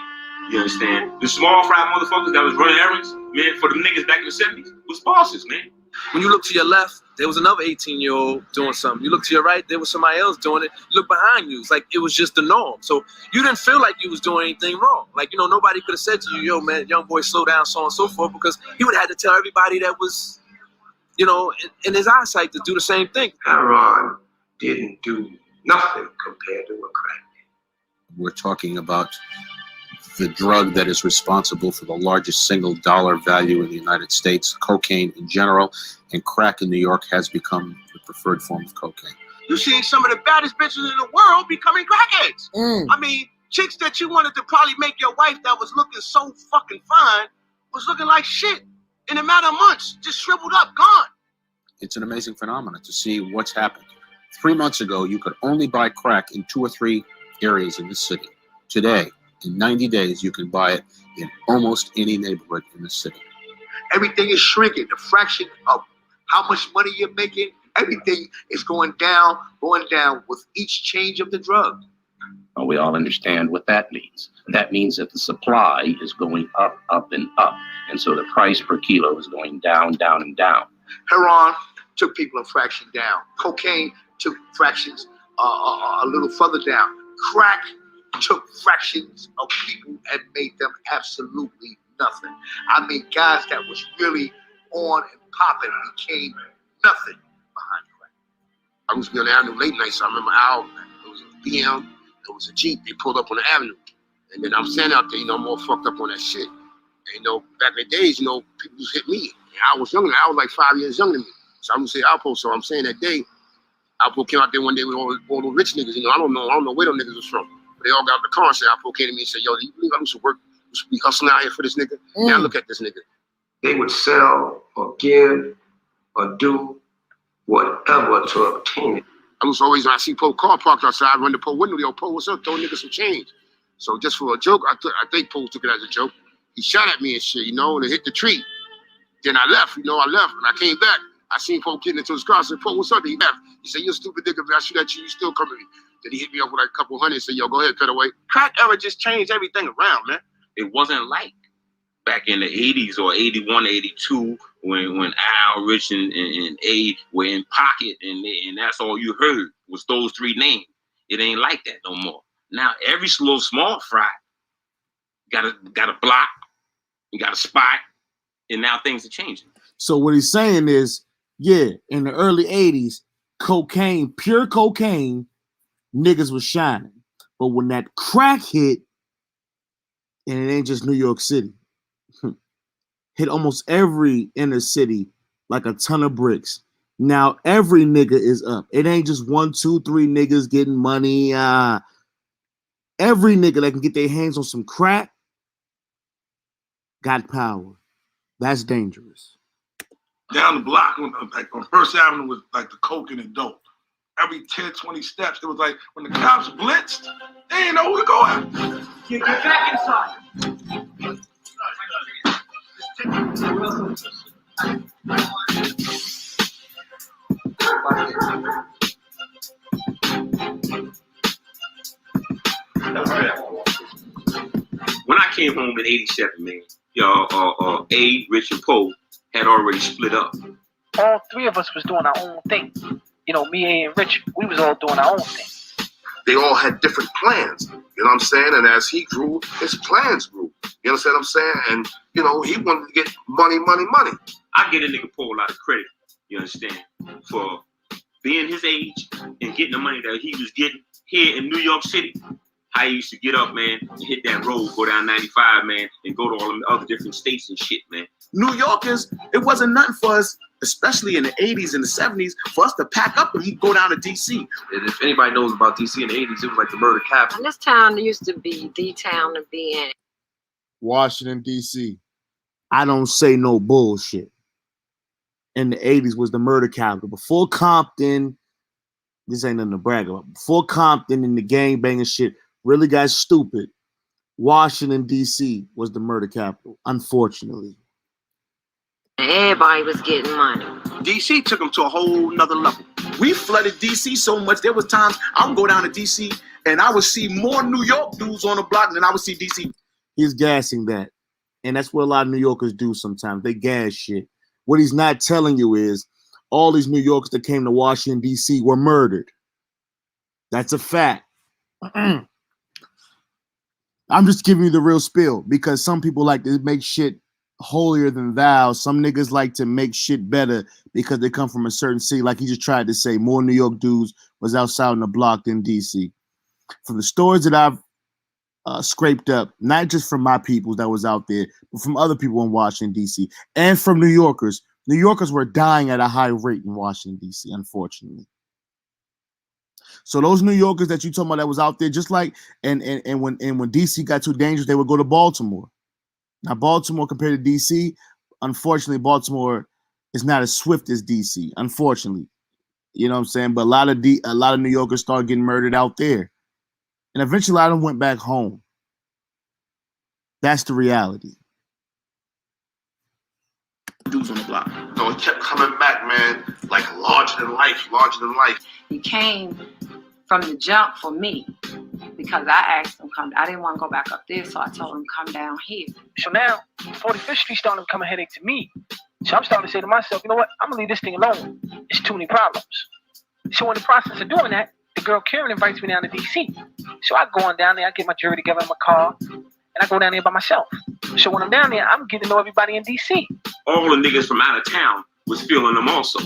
you understand? The small fry motherfuckers that was running errands, man, for them niggas back in the 70s was bosses, man. When you look to your left, there was another 18-year-old doing something. You look to your right, there was somebody else doing it. You look behind you, it's like it was just the norm. So you didn't feel like you was doing anything wrong. Like, you know, nobody could have said to you, yo, man, young boy, slow down, so on and so forth, because he would have had to tell everybody that was, you know, in his eyesight to do the same thing. Heroin didn't do nothing compared to a crack. We're talking about the drug that is responsible for the largest single dollar value in the United States. Cocaine in general, and crack in New York has become the preferred form of cocaine. You seen some of the baddest bitches in the world becoming crackheads. I mean, chicks that you wanted to probably make your wife that was looking so fucking fine was looking like shit in a matter of months, just shriveled up, gone. It's an amazing phenomenon to see what's happened. 3 months ago, you could only buy crack in 2 or 3 areas in the city. Today, in 90 days, you can buy it in almost any neighborhood in the city. Everything is shrinking. The fraction of how much money you're making, everything is going down with each change of the drug. Well, we all understand what that means. That means that the supply is going up, up, and up. And so the price per kilo is going down, down, and down. Heroin took people a fraction down. Cocaine took fractions a little further down. Crack took fractions of people and made them absolutely nothing. I mean, guys that was really on and popping became nothing behind crack. I used to be on the avenue late night, so I remember Al, it was a BM, it was a Jeep, they pulled up on the avenue. And then I'm standing out there, you know, I'm all fucked up on that shit. And, you know, back in the days, you know, people just hit me. And I was younger, I was like 5 years younger than me. So I'm gonna say Alpo, so I'm saying that day, Alpo came out there one day with all those rich niggas, you know, I don't know where them niggas was from. But they all got out the car and said, Alpo came to me and said, yo, do you believe I used to work, used to be hustling out here for this nigga? Now look at this nigga. They would sell or give or do whatever to obtain it. I was always, when I see Poe car parked outside, I run to Poe window, yo, Poe, what's up? Throw niggas some change. So just for a joke, I think Poe took it as a joke. He shot at me and shit, you know, and it hit the tree. Then I left, and I came back. I seen Poe getting into his car. I said, Poe, what's up? He left. He said, you a stupid nigga, if I shoot at you, you still come at me. Then he hit me up with like a couple hundred and said, yo, go ahead, cut away. Crack era just changed everything around, man. It wasn't like back in the 80s or 81, 82, when Al, Rich, and A were in pocket, and that's all you heard was those three names. It ain't like that no more. Now every little small fry got a block, you got a spot, and now things are changing. So what he's saying is, yeah, in the early 80s, cocaine, pure cocaine, niggas was shining. But when that crack hit, and it ain't just New York City, hit almost every inner city like a ton of bricks. Now every nigga is up. It ain't just 1, 2, 3 niggas getting money. Every nigga that can get their hands on some crack got power. That's dangerous. Down the block, like on First Avenue, was like the coke and the dope. Every 10, 20 steps, it was like when the cops blitzed, they didn't know who to go after. Get back inside. When I came home in 87, man, y'all, A, Rich, and Poe had already split up. All three of us was doing our own thing. You know, me, A, and Rich, we was all doing our own thing. They all had different plans, you know what I'm saying? And as he grew, his plans grew. You understand what I'm saying? And, you know, he wanted to get money. I get a nigga Poe a lot of credit, you understand, for being his age and getting the money that he was getting here in New York City. How he used to get up, man, and hit that road, go down 95, man, and go to all the other different states and shit, man. New Yorkers, it wasn't nothing for us, especially in the 80s and the 70s, for us to pack up and go down to D.C. And if anybody knows about D.C. in the 80s, it was like the murder capital. And this town used to be the town to be in. Washington, D.C. I don't say no bullshit. In the 80s was the murder capital. Before Compton, this ain't nothing to brag about. Before Compton and the gangbanging shit really got stupid, Washington, D.C. was the murder capital, unfortunately. Everybody was getting money. DC took them to a whole nother level. We flooded D.C. so much, there was times I would go down to D.C. and I would see more New York dudes on the block than I would see D.C. He's gassing that. And that's what a lot of New Yorkers do sometimes. They gas shit. What he's not telling you is all these New Yorkers that came to Washington, D.C. were murdered. That's a fact. I'm just giving you the real spill because some people like to make shit holier than thou. Some niggas like to make shit better because they come from a certain city. Like he just tried to say, more New York dudes was outside on the block than DC. From the stories that I've scraped up, not just from my people that was out there, but from other people in Washington, D.C., and from New Yorkers. New Yorkers were dying at a high rate in Washington, D.C., unfortunately. So those New Yorkers that you talking about that was out there, just like and when DC got too dangerous, they would go to Baltimore. Now Baltimore compared to DC, unfortunately, Baltimore is not as swift as DC. Unfortunately, you know what I'm saying. But a lot of New Yorkers started getting murdered out there, and eventually a lot of them went back home. That's the reality. Dudes on the block. No, he kept coming back, man, like larger than life. He came from the jump for me because I asked him come. I didn't want to go back up there, so I told him come down here. So now 45th Street starting to become a headache to me. So I'm starting to say to myself, you know what? I'm gonna leave this thing alone. It's too many problems. So in the process of doing that, the girl Karen invites me down to DC. So I go on down there, I get my jewelry together in my car, and I go down there by myself. So when I'm down there, I'm getting to know everybody in DC. All the niggas from out of town was feeling them also.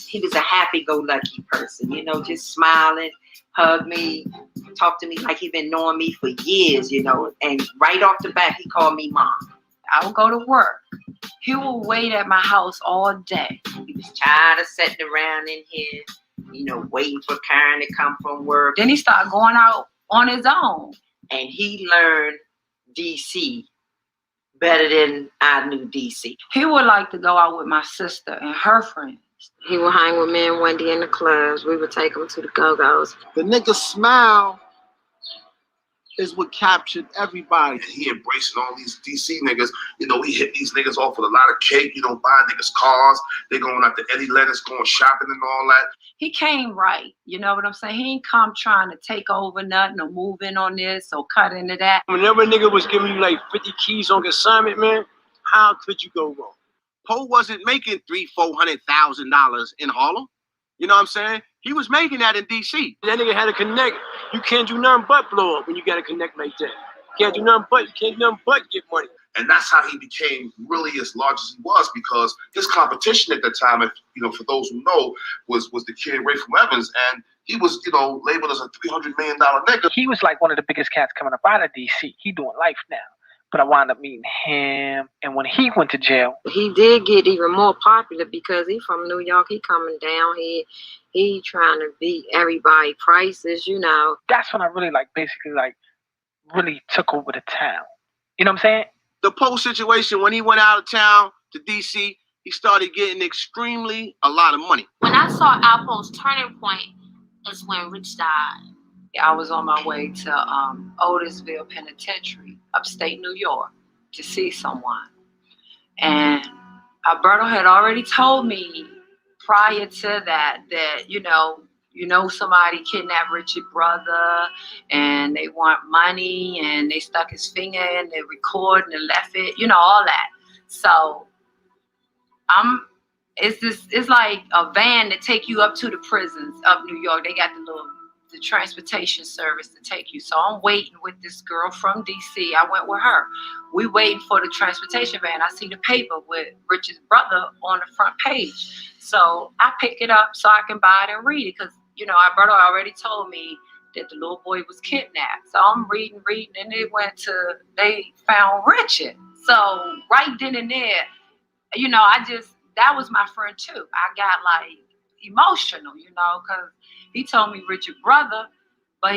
He was a happy-go-lucky person, you know, just smiling, hug me, talk to me like he'd been knowing me for years, you know. And right off the bat, he called me mom. I would go to work. He would wait at my house all day. He was tired of sitting around in here, you know, waiting for Karen to come from work. Then he started going out on his own. And he learned DC better than I knew DC. He would like to go out with my sister and her friends. He would hang with me and Wendy in the clubs. We would take him to the go-go's. The nigga smile is what captured everybody. And he embracing all these DC niggas. You know, he hit these niggas off with a lot of cake. You know, buying niggas cars. They going out to Eddie Lennox, going shopping and all that. He came right. You know what I'm saying? He ain't come trying to take over nothing or move in on this or cut into that. Whenever a nigga was giving you like 50 keys on consignment, man, how could you go wrong? Poe wasn't making $300,000-$400,000 in Harlem. You know what I'm saying? He was making that in DC. That nigga had a connect. You can't do nothing but blow up when you got a connect like that. You can't do nothing but get money. And that's how he became really as large as he was, because his competition at the time, if you know, for those who know, was the kid Ray from Evans, and he was, you know, labeled as a $300 million nigga. He was like one of the biggest cats coming up out of DC. He doing life now. But I wound up meeting him, and when he went to jail, he did get even more popular because he from New York. He coming down here. He trying to beat everybody prices, you know. That's when I really really took over the town. You know what I'm saying? The Poe situation, when he went out of town to DC, he started getting extremely a lot of money. When I saw Alpo's turning point is when Rich died. I was on my way to Otisville Penitentiary, upstate New York, to see someone. And Alberto had already told me prior to that, you know somebody kidnapped Richard's brother and they want money and they stuck his finger in the recording and left it, you know, all that. So it's like a van to take you up to the prisons of New York. They got the transportation service to take you. So I'm waiting with this girl from DC. I went with her. We waiting for the transportation van. I see the paper with Richard's brother on the front page. So I pick it up so I can buy it and read it because, you know, Alberto already told me that the little boy was kidnapped. So I'm reading, and they found Richard. So right then and there, you know, that was my friend too. I got like emotional, you know, because he told me Richard's brother, but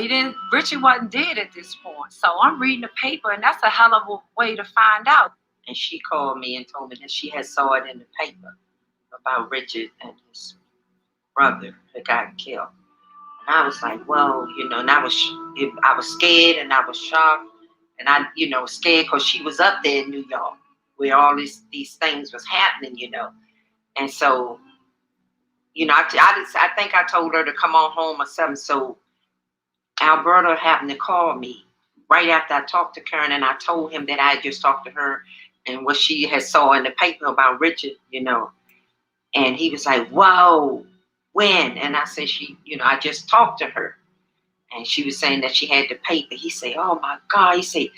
Richard wasn't dead at this point. So I'm reading the paper, and that's a hell of a way to find out. And she called me and told me that she had saw it in the paper about Richard and his brother that got killed. And I was like, well, you know, and I was scared and I was shocked. And I, you know, scared because she was up there in New York where all these things was happening, you know. And so, you know, I think I told her to come on home or something. So Alberto happened to call me right after I talked to Karen, and I told him that I had just talked to her and what she had saw in the paper about Richard, you know. And he was like, whoa, when? And I said, I just talked to her. And she was saying that she had the paper. He said, oh my God. He said,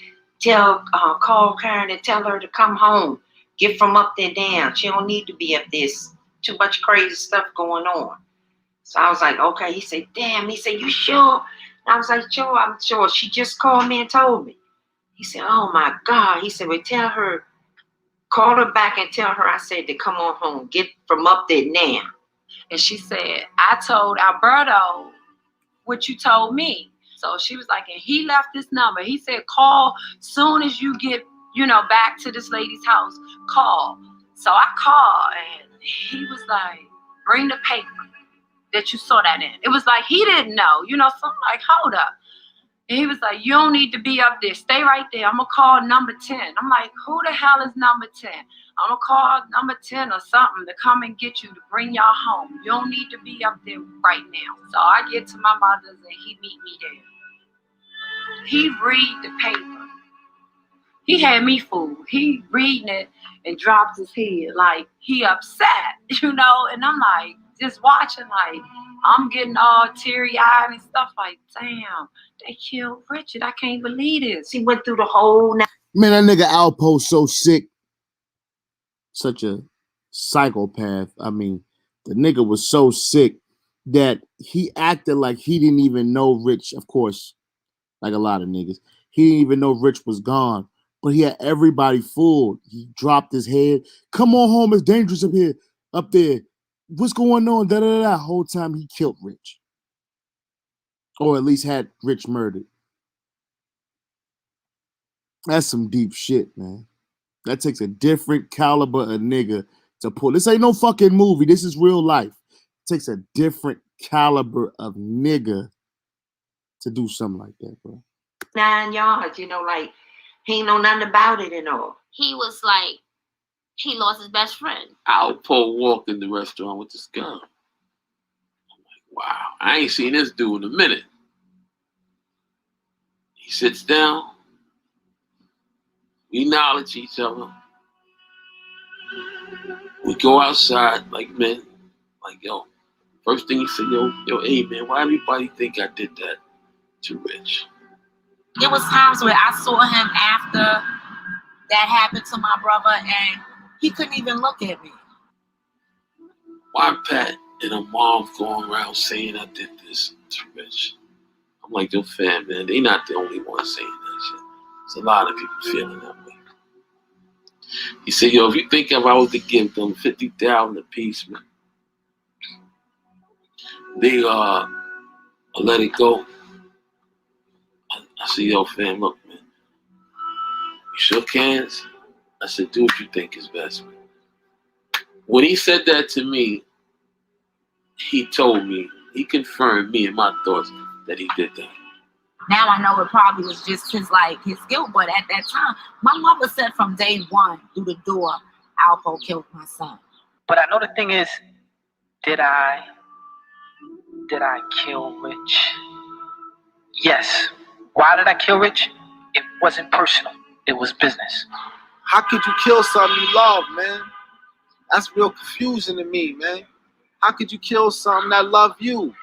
call Karen and tell her to come home. Get from up there down. She don't need to be up there. Too much crazy stuff going on. So I was like, okay. He said, damn. He said, you sure? And I was like, sure, I'm sure. She just called me and told me. He said, oh my God. He said, well, tell her, call her back and tell her I said to come on home. Get from up there now. And she said, I told Alberto what you told me. So she was like, and he left this number. He said, call soon as you get, back to this lady's house, call. So I called and he was like, bring the paper that you saw that in. It was like, he didn't know, so I'm like, hold up. And he was like, you don't need to be up there. Stay right there. I'm going to call number 10. I'm like, who the hell is number 10? I'm going to call number 10 or something to come and get you, to bring y'all home. You don't need to be up there right now. So I get to my mother's and he meet me there. He read the paper. He had me fooled. He reading it and drops his head like he upset, and I'm like, just watching, like, I'm getting all teary-eyed and stuff like, damn, they killed Richard. I can't believe this. He went through the whole night. Man, that nigga Alpo so sick. Such a psychopath. I mean, the nigga was so sick that he acted like he didn't even know Rich, of course, like a lot of niggas. He didn't even know Rich was gone. But he had everybody fooled. He dropped his head. Come on home, it's dangerous up there. What's going on? Da-da-da-da. Whole time he killed Rich. Or at least had Rich murdered. That's some deep shit, man. That takes a different caliber of nigga to pull. This ain't no fucking movie. This is real life. It takes a different caliber of nigga to do something like that, bro. 9 yards, like, he ain't know nothing about it and all. He was like, he lost his best friend. Alpo walked in the restaurant with this gun. I'm like, wow, I ain't seen this dude in a minute. He sits down. We acknowledge each other. We go outside like men. Like, yo, first thing he said, yo, hey man, why everybody think I did that to Rich? There was times where I saw him after that happened to my brother and he couldn't even look at me. Why Pat and her mom going around saying I did this to Rich? I'm like, yo, fam, man, they not the only ones saying that shit. There's a lot of people feeling that way. He said, yo, if you think if I was to give them $50,000 a piece, man, they let it go. I said, yo, fam, look, man. We shook hands. I said, do what you think is best, man. When he said that to me, he told me, he confirmed me and my thoughts that he did that. Now I know it probably was just his guilt, but at that time, my mother said from day one through the door, Alpo killed my son. But I know the thing is, did I kill Rich? Yes. Why did I kill Rich? It wasn't personal. It was business. How could you kill something you love, man? That's real confusing to me, man. How could you kill something that love you?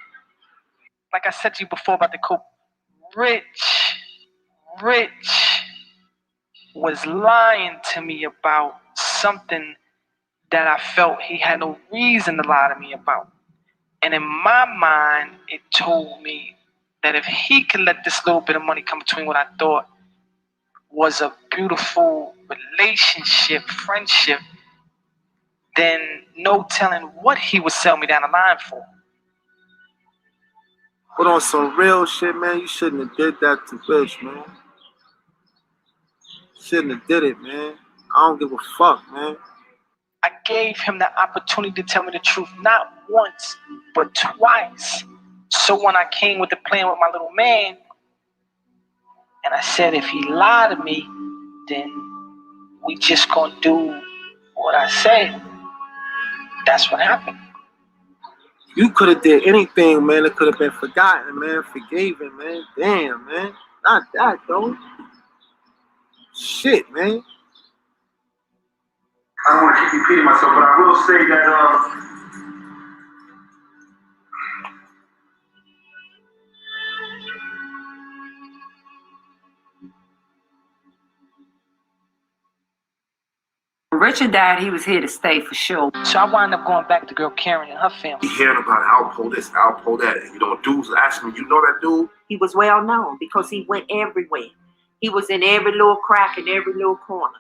Like I said to you before about the coke, Rich was lying to me about something that I felt he had no reason to lie to me about. And in my mind, it told me that if he could let this little bit of money come between what I thought was a beautiful relationship, friendship, then no telling what he would sell me down the line for. But on some real shit, man, you shouldn't have did that to Rich, man. Shouldn't have did it, man. I don't give a fuck, man. I gave him the opportunity to tell me the truth, not once, but twice. So when I came with the plan with my little man, and I said if he lied to me, then we just gonna do what I say. That's what happened. You could have did anything, man. It could have been forgotten, man. Forgiven, man. Damn, man. Not that, though. Shit, man. I don't want to keep repeating myself, but I will say that Richard died, he was here to stay for sure. So I wound up going back to girl Karen and her family. You hearing about Alpo this, Alpo that, and dudes ask me, you know that dude? He was well known because he went everywhere. He was in every little crack in every little corner.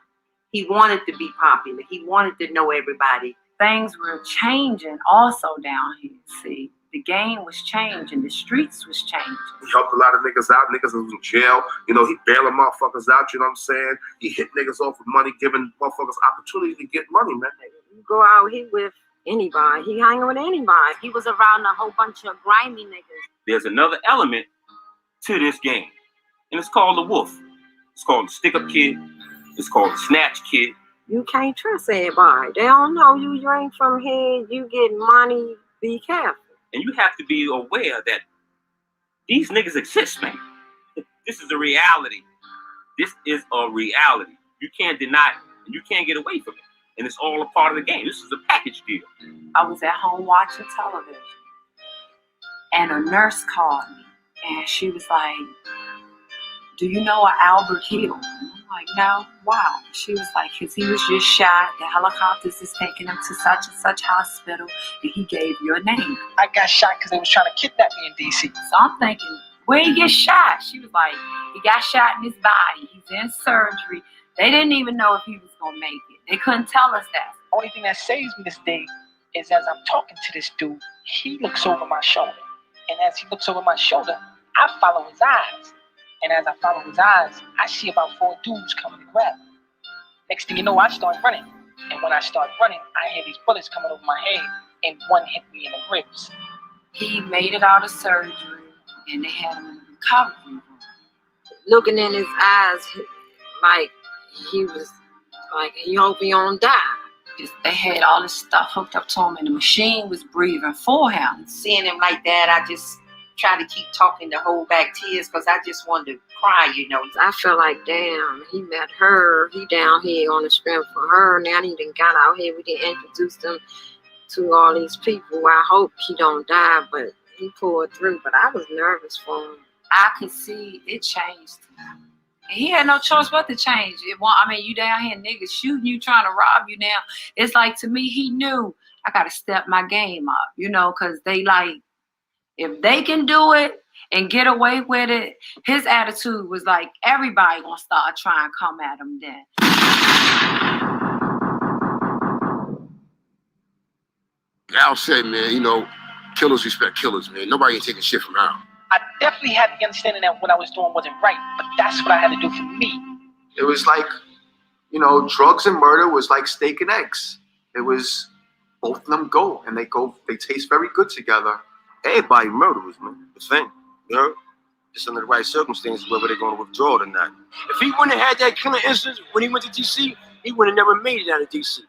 He wanted to be popular. He wanted to know everybody. Things were changing also down here, see. The game was changing. The streets was changing. He helped a lot of niggas out. Niggas was in jail. He bailing motherfuckers out, you know what I'm saying? He hit niggas off with money, giving motherfuckers opportunity to get money, man. You go out here with anybody. He hanging with anybody. He was around a whole bunch of grimy niggas. There's another element to this game, and it's called the wolf. It's called the stick-up kid. It's called the snatch kid. You can't trust everybody. They don't know you. You ain't from here. You get money. Be careful. And you have to be aware that these niggas exist, man. This is a reality. This is a reality. You can't deny it, and you can't get away from it. And it's all a part of the game. This is a package deal. I was at home watching television, and a nurse called me, and she was like, "Do you know an Albert Hill?" I'm like, "No, why?" She was like, "Because he was just shot. The helicopters is taking him to such and such hospital, and he gave your name." I got shot because they was trying to kidnap me in D.C. So I'm thinking, where he get shot? She was like, he got shot in his body. He's in surgery. They didn't even know if he was going to make it. They couldn't tell us that. Only thing that saves me this day is as I'm talking to this dude, he looks over my shoulder. And as he looks over my shoulder, I follow his eyes. And as I follow his eyes, I see about 4 dudes coming to grab me. Next thing you know, I start running. And when I start running, I hear these bullets coming over my head, and one hit me in the ribs. He made it out of surgery, and they had him in the recovery room. Looking in his eyes, like he was, like he hope he don't die. They had all this stuff hooked up to him, and the machine was breathing for him. Seeing him like that, I just try to keep talking to hold back tears because I just wanted to cry, I felt like, damn, he met her. He down here on the strength for her. Now he done got out here. We didn't introduce them to all these people. I hope he don't die, but he pulled through. But I was nervous for him. I could see it changed. And he had no choice but to change. You down here, niggas shooting you, trying to rob you now. It's like, to me, he knew I got to step my game up, because they like, if they can do it and get away with it, his attitude was like, everybody gonna start trying to come at him then. Al said, man, killers respect killers, man. Nobody ain't taking shit from Al. I definitely had the understanding that what I was doing wasn't right, but that's what I had to do for me. It was like, drugs and murder was like steak and eggs. It was both of them go, and they taste very good together. Everybody murderers, man. The thing, just under the right circumstances, whether they're going to withdraw or not. If he wouldn't have had that killing instance when he went to D.C., he would have never made it out of D.C.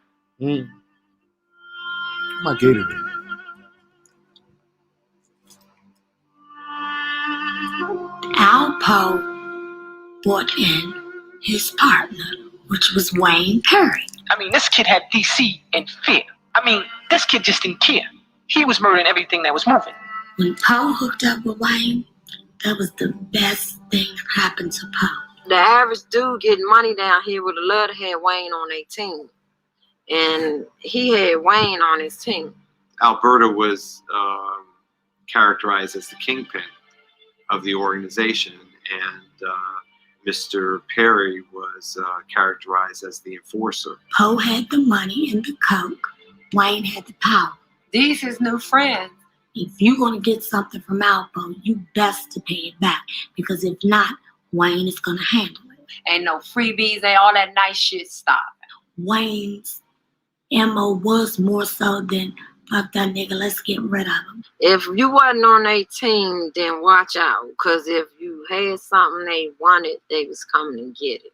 My gator. Alpo brought in his partner, which was Wayne Perry. This kid had D.C. in fear. This kid just didn't care. He was murdering everything that was moving. When Poe hooked up with Wayne, that was the best thing that happened to Poe. The average dude getting money down here would have loved to have Wayne on their team. And he had Wayne on his team. Alberta was characterized as the kingpin of the organization, and Mr. Perry was characterized as the enforcer. Poe had the money and the coke. Wayne had the power. These his new friends. If you're going to get something from Alpo, you best to pay it back. Because if not, Wayne is going to handle it. Ain't no freebies, ain't all that nice shit stopping. Wayne's MO was more so than, fuck that nigga, let's get rid of him. If you wasn't on their team, then watch out. Because if you had something they wanted, they was coming to get it.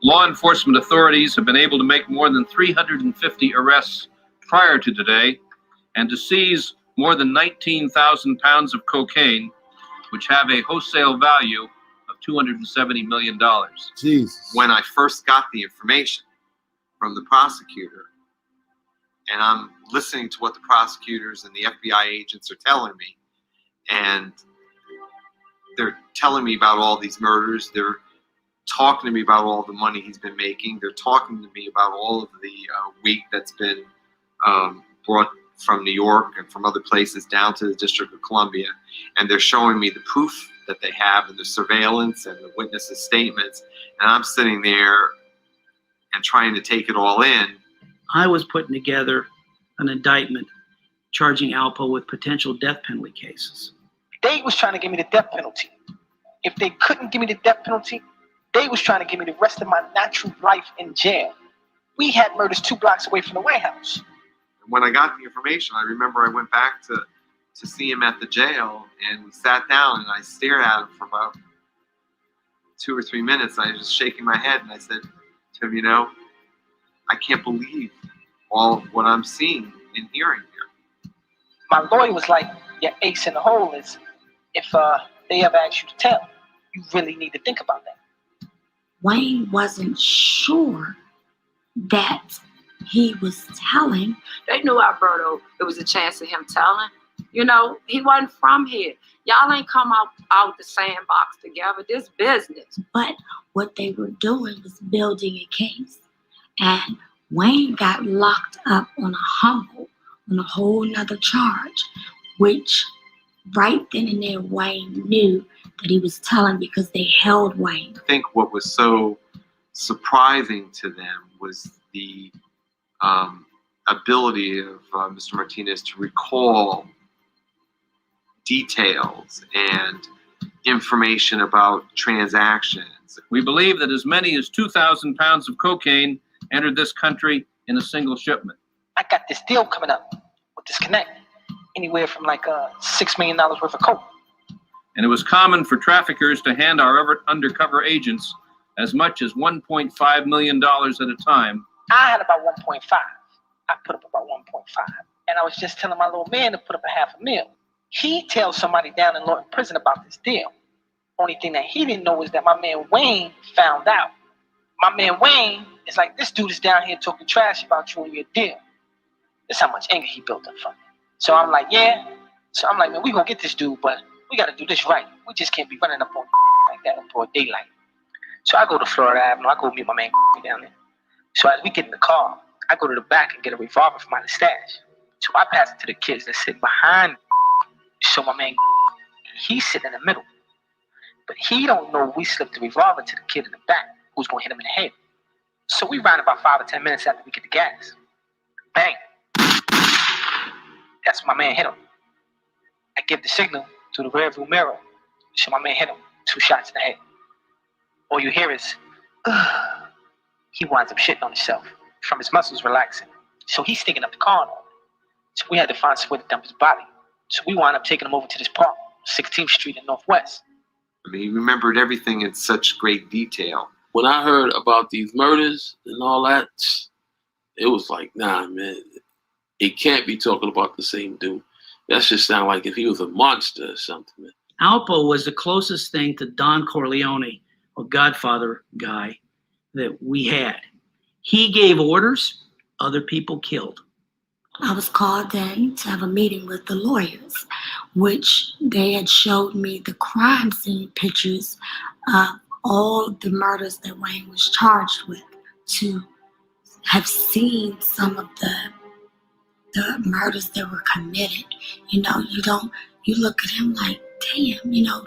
Law enforcement authorities have been able to make more than 350 arrests prior to today and to seize more than 19,000 pounds of cocaine which have a wholesale value of $270 million. Jesus. When I first got the information from the prosecutor, and I'm listening to what the prosecutors and the FBI agents are telling me, and they're telling me about all these murders. They're talking to me about all the money he's been making. They're talking to me about all of the wheat that's been brought from New York and from other places down to the District of Columbia. And they're showing me the proof that they have and the surveillance and the witnesses' statements. And I'm sitting there and trying to take it all in. I was putting together an indictment charging Alpo with potential death penalty cases. They was trying to give me the death penalty. If they couldn't give me the death penalty, they was trying to give me the rest of my natural life in jail. We had murders 2 blocks away from the White House. When I got the information, I remember I went back to see him at the jail, and we sat down and I stared at him for about 2 or 3 minutes. I was just shaking my head, and I said to him, you know, I can't believe all of what I'm seeing and hearing here. My lawyer was like, your ace in the hole is if they ever ask you to tell, you really need to think about that. Wayne wasn't sure that he was telling. They knew Alberto, there was a chance of him telling. You know, he wasn't from here. Y'all ain't come out the sandbox together. This business. But what they were doing was building a case. And Wayne got locked up on a whole nother charge, which right then and there Wayne knew that he was telling because they held Wayne. I think what was so surprising to them was the ability of Mr. Martinez to recall details and information about transactions. We believe that as many as 2,000 pounds of cocaine entered this country in a single shipment. I got this deal coming up with this connect, anywhere from like $6 million worth of coke. And it was common for traffickers to hand our undercover agents as much as $1.5 million at a time. I had about 1.5. I put up about 1.5. And I was just telling my little man to put up a $500,000. He tells somebody down in Lawton prison about this deal. Only thing that he didn't know is that my man Wayne found out. My man Wayne is like, this dude is down here talking trash about you and your deal. That's how much anger he built up from it. So I'm like, yeah. So I'm like, man, we gonna get this dude, but we gotta do this right. We just can't be running up on like that in broad daylight. So I go to Florida Avenue. I go meet my man down there. So as we get in the car, I go to the back and get a revolver from out of the stash. So I pass it to the kids that sit behind me. So my man, he's sitting in the middle. But he don't know we slipped the revolver to the kid in the back who's gonna hit him in the head. So we ride about 5 or 10 minutes after we get the gas. Bang. That's when my man hit him. I give the signal to the rearview mirror. So my man hit him 2 shots in the head. All you hear is, he winds up shitting on himself from his muscles relaxing. So he's sticking up the car and all. So we had to find somewhere to dump his body. So we wound up taking him over to this park, 16th Street in Northwest. I mean, he remembered everything in such great detail. When I heard about these murders and all that, it was like, nah, man, it can't be talking about the same dude. That just sound like if he was a monster or something, man. Alpo was the closest thing to Don Corleone, or Godfather guy, that we had. He gave orders, other people killed. I was called in to have a meeting with the lawyers, which they had showed me the crime scene pictures of all the murders that Wayne was charged with, to have seen some of the murders that were committed. You know, you look at him like, damn, you know,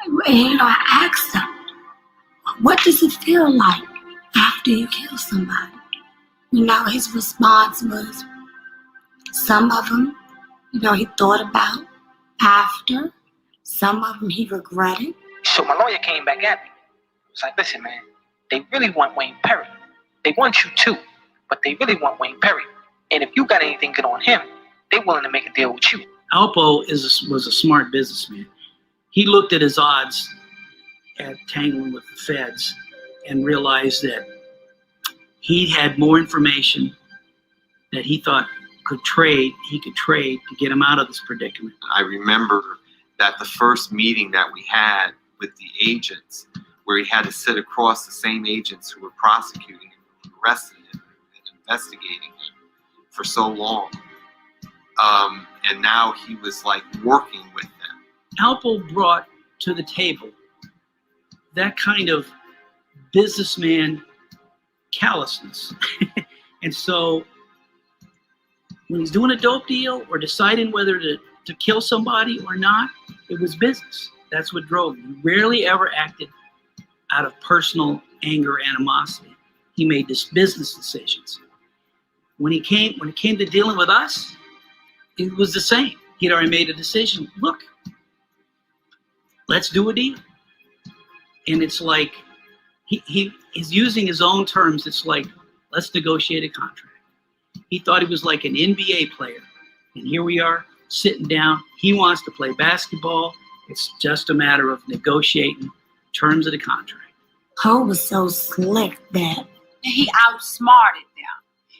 I asked him, what does it feel like after you kill somebody? You know, his response was, some of them, you know, he thought about after. Some of them he regretted. So my lawyer came back at me. He was like, listen, man, they really want Wayne Perry. They want you too, but they really want Wayne Perry. And if you got anything good on him, they're willing to make a deal with you. Alpo was a smart businessman. He looked at his odds at tangling with the feds and realized that he had more information that he thought he could trade to get him out of this predicament. I remember that the first meeting that we had with the agents, where he had to sit across the same agents who were prosecuting him, arresting him, and investigating him for so long. And now he was like working with them. Alpo brought to the table that kind of businessman callousness. And so when he's doing a dope deal or deciding whether to kill somebody or not, it was business. That's what drove him. He rarely ever acted out of personal anger, animosity. He made this business decisions. When it came to dealing with us, it was the same. He'd already made a decision. Look, let's do a deal. And it's like he's using his own terms. It's like, let's negotiate a contract. He thought he was like an NBA player. And here we are sitting down. He wants to play basketball. It's just a matter of negotiating terms of the contract. Poe was so slick that he outsmarted them.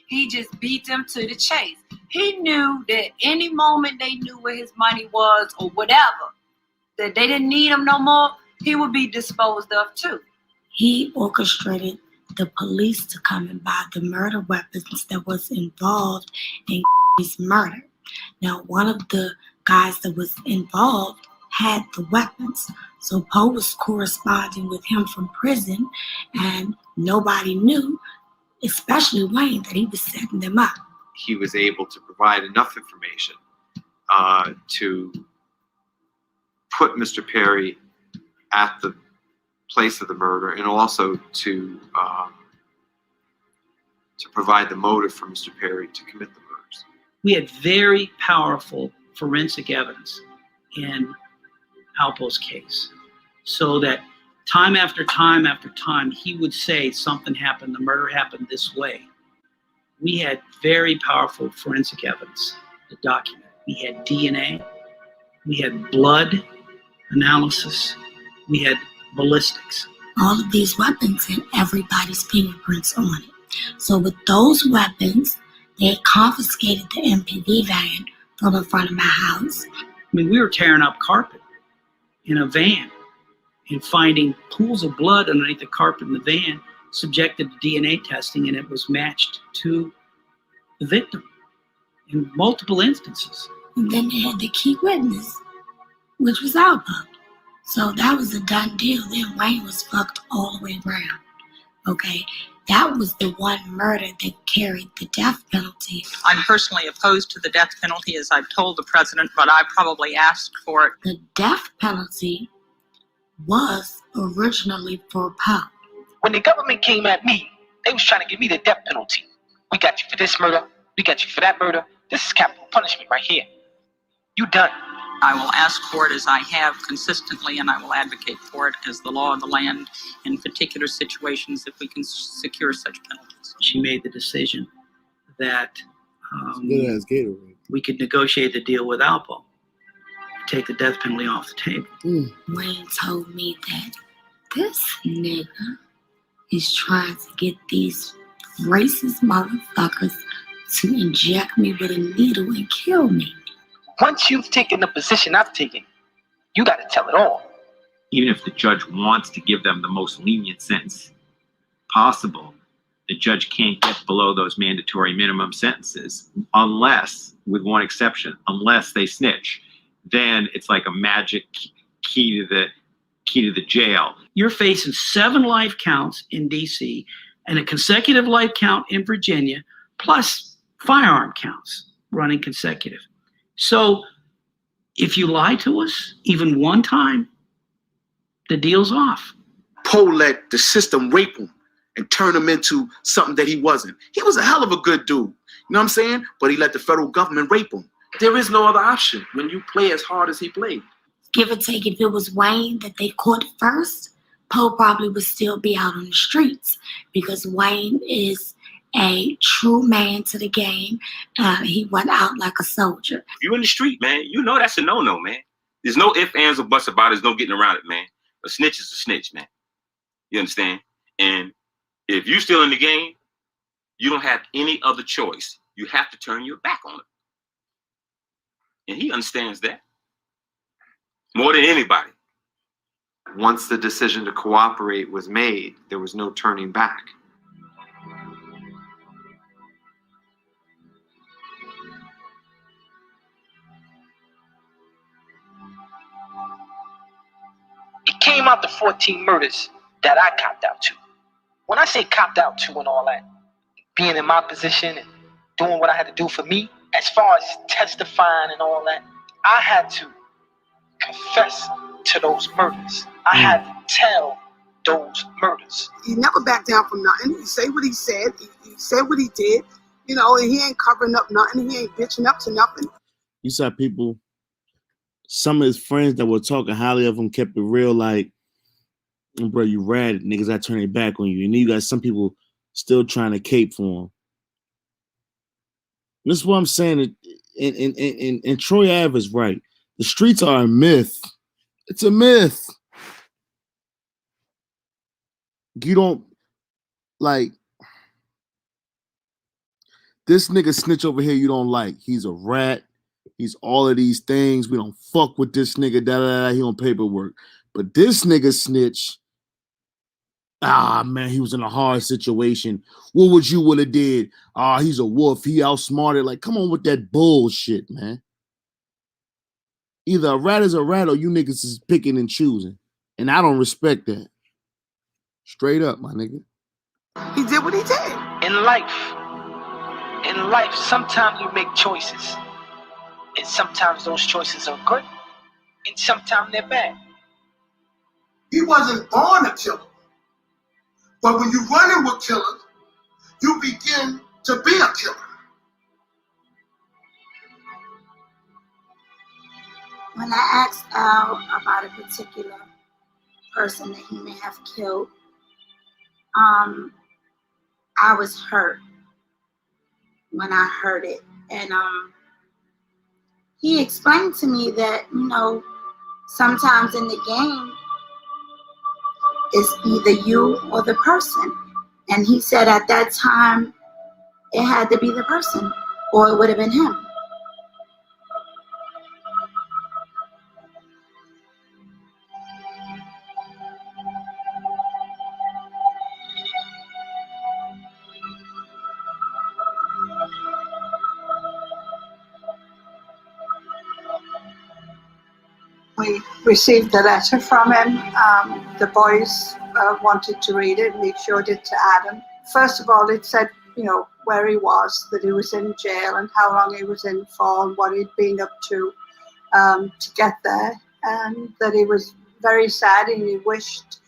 He just beat them to the chase. He knew that any moment they knew where his money was or whatever, that they didn't need him no more, he would be disposed of too. he orchestrated the police to come and buy the murder weapons that was involved in his murder. Now, one of the guys that was involved had the weapons. So Poe was corresponding with him from prison, and nobody knew, especially Wayne, that he was setting them up. He was able to provide enough information to put Mr. Perry at the place of the murder, and also to provide the motive for Mr. Perry to commit the murders. We had very powerful forensic evidence in Alpo's case, so that time after time after time, he would say something happened, the murder happened this way. We had very powerful forensic evidence to document. We had DNA, we had blood analysis, we had ballistics. All of these weapons had everybody's fingerprints on it. So with those weapons, they had confiscated the MPV van from in front of my house. I mean, we were tearing up carpet in a van and finding pools of blood underneath the carpet in the van, subjected to DNA testing, and it was matched to the victim in multiple instances. And then they had the key witness, which was Alpo. So that was a done deal. Then Wayne was fucked all the way around. Okay, that was the one murder that carried the death penalty. I'm personally opposed to the death penalty, as I've told the president, but I probably asked for it. The death penalty was originally for Poe. When the government came at me, they was trying to give me the death penalty. We got you for this murder. We got you for that murder. This is capital punishment right here. You done. I will ask for it, as I have consistently, and I will advocate for it as the law of the land in particular situations if we can secure such penalties. She made the decision that we could negotiate the deal with Alpo, take the death penalty off the table. Wayne told me that this nigga is trying to get these racist motherfuckers to inject me with a needle and kill me. Once you've taken the position I've taken, you got to tell it all. Even if the judge wants to give them the most lenient sentence possible, the judge can't get below those mandatory minimum sentences unless, with one exception, unless they snitch. Then it's like a magic key to the jail. You're facing 7 life counts in DC and a consecutive life count in Virginia, plus firearm counts running consecutive. So if you lie to us even one time, the deal's off. Poe let the system rape him and turn him into something that he wasn't. He was a hell of a good dude, you know what I'm saying? But he let the federal government rape him. There is no other option when you play as hard as he played. Give or take, if it was Wayne that they caught first, Poe probably would still be out on the streets, because Wayne is a true man to the game. He went out like a soldier. If you in the street, man, you know that's a no-no, man. There's no ifs, ands, or buts about it. There's no getting around it, man. A snitch is a snitch, man. You understand? And if you're still in the game, you don't have any other choice. You have to turn your back on it. And he understands that. more than anybody. Once the decision to cooperate was made, there was no turning back. It came out the 14 murders that I copped out to. When I say copped out to and all that, being in my position and doing what I had to do for me, as far as testifying and all that, I had to confess to those murders. I had to tell those murders. He never backed down from nothing. He said what he said. He said what he did. You know, and he ain't covering up nothing. He ain't bitching up to nothing. You saw people, some of his friends that were talking highly of him kept it real, like, bro, you rad, niggas, I turn it back on you. And then you got some people still trying to cape for him. This is what I'm saying. And Troy Ave is right. The streets are a myth. It's a myth. You don't, like, this nigga snitch over here you don't like. He's a rat. He's all of these things. We don't fuck with this nigga. He on paperwork. But this nigga snitch, man, he was in a hard situation. What would you would have did? He's a wolf. He outsmarted. Like, come on with that bullshit, man. Either a rat is a rat or you niggas is picking and choosing. And I don't respect that. Straight up, my nigga. He did what he did. In life, sometimes you make choices. And sometimes those choices are good. And sometimes they're bad. He wasn't born a killer. But when you're running with killers, you begin to be a killer. When I asked Al about a particular person that he may have killed, I was hurt when I heard it. And he explained to me that, you know, sometimes in the game, it's either you or the person. And he said at that time, it had to be the person, or it would have been him. We received a letter from him. The boys wanted to read it, and we showed it to Adam. First of all, it said, you know, where he was, that he was in jail and how long he was in for and what he'd been up to get there, and that he was very sad and he wished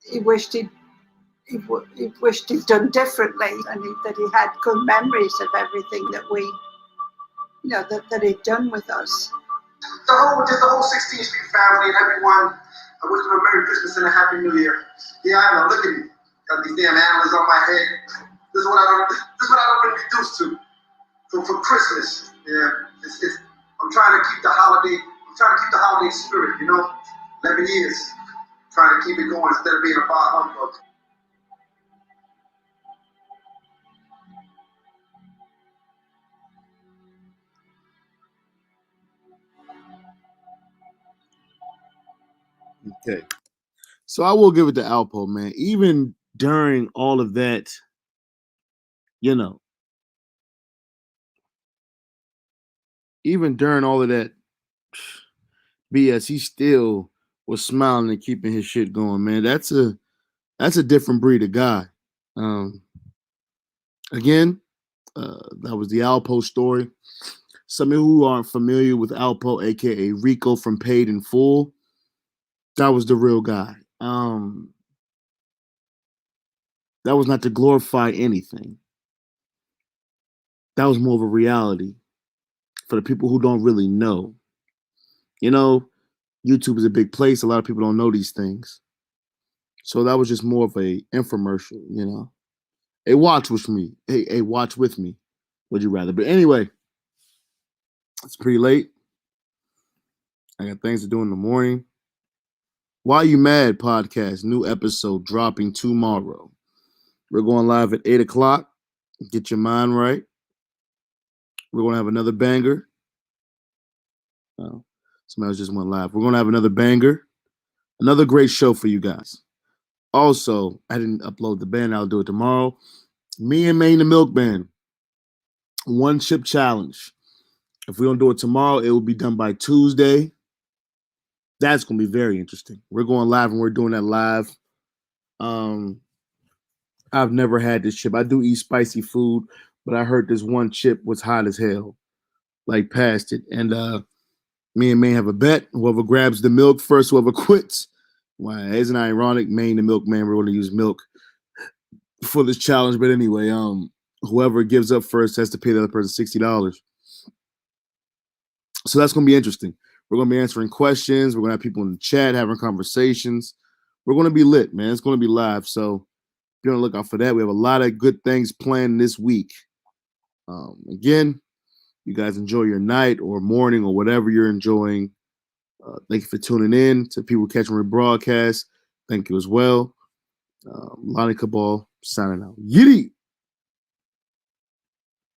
he'd done differently, and that he had good memories of everything that we, you know, that he'd done with us. The whole 16th Street family and everyone, I wish them a Merry Christmas and a Happy New Year. Yeah, I know, look at me. Got these damn animals on my head. This is what I don't been reduced to. For Christmas. Yeah. I'm trying to keep the holiday spirit, you know? 11 years. Trying to keep it going instead of being a bar humbug. Okay. So I will give it to Alpo, man. Even during all of that, you know, even during all of that BS, he still was smiling and keeping his shit going, man. That's a different breed of guy. Again, that was the Alpo story. Some of you who aren't familiar with Alpo, aka Rico from Paid in Full, that was the real guy. That was not to glorify anything. That was more of a reality for the people who don't really know. You know, YouTube is a big place. A lot of people don't know these things. So that was just more of a infomercial, you know. Hey, watch with me. Hey, watch with me. Would you rather? But anyway, it's pretty late. I got things to do in the morning. Why You Mad podcast, new episode dropping tomorrow. We're going live at 8 o'clock. Get your mind right. We're going to have another banger. Somebody else just went live. We're gonna have another banger, another great show for you guys. Also, I didn't upload the band. I'll do it tomorrow. Me and Maine the Milk Band, 1 chip challenge. If we don't do it tomorrow, it will be done by Tuesday. That's gonna be very interesting. We're going live and we're doing that live. I've never had this chip. I do eat spicy food, but I heard this one chip was hot as hell. Like past it. And me and Maine have a bet. Whoever grabs the milk first, whoever quits. Why, isn't it ironic? Maine the Milkman, we're gonna use milk for this challenge. But anyway, whoever gives up first has to pay the other person $60. So that's gonna be interesting. We're gonna be answering questions. We're gonna have people in the chat having conversations. We're gonna be lit, man. It's gonna be live. So be on the lookout for that. We have a lot of good things planned this week. Again, you guys enjoy your night or morning or whatever you're enjoying. Thank you for tuning in. To people catching my broadcast, thank you as well. LonnyKabal signing out. Yiddy!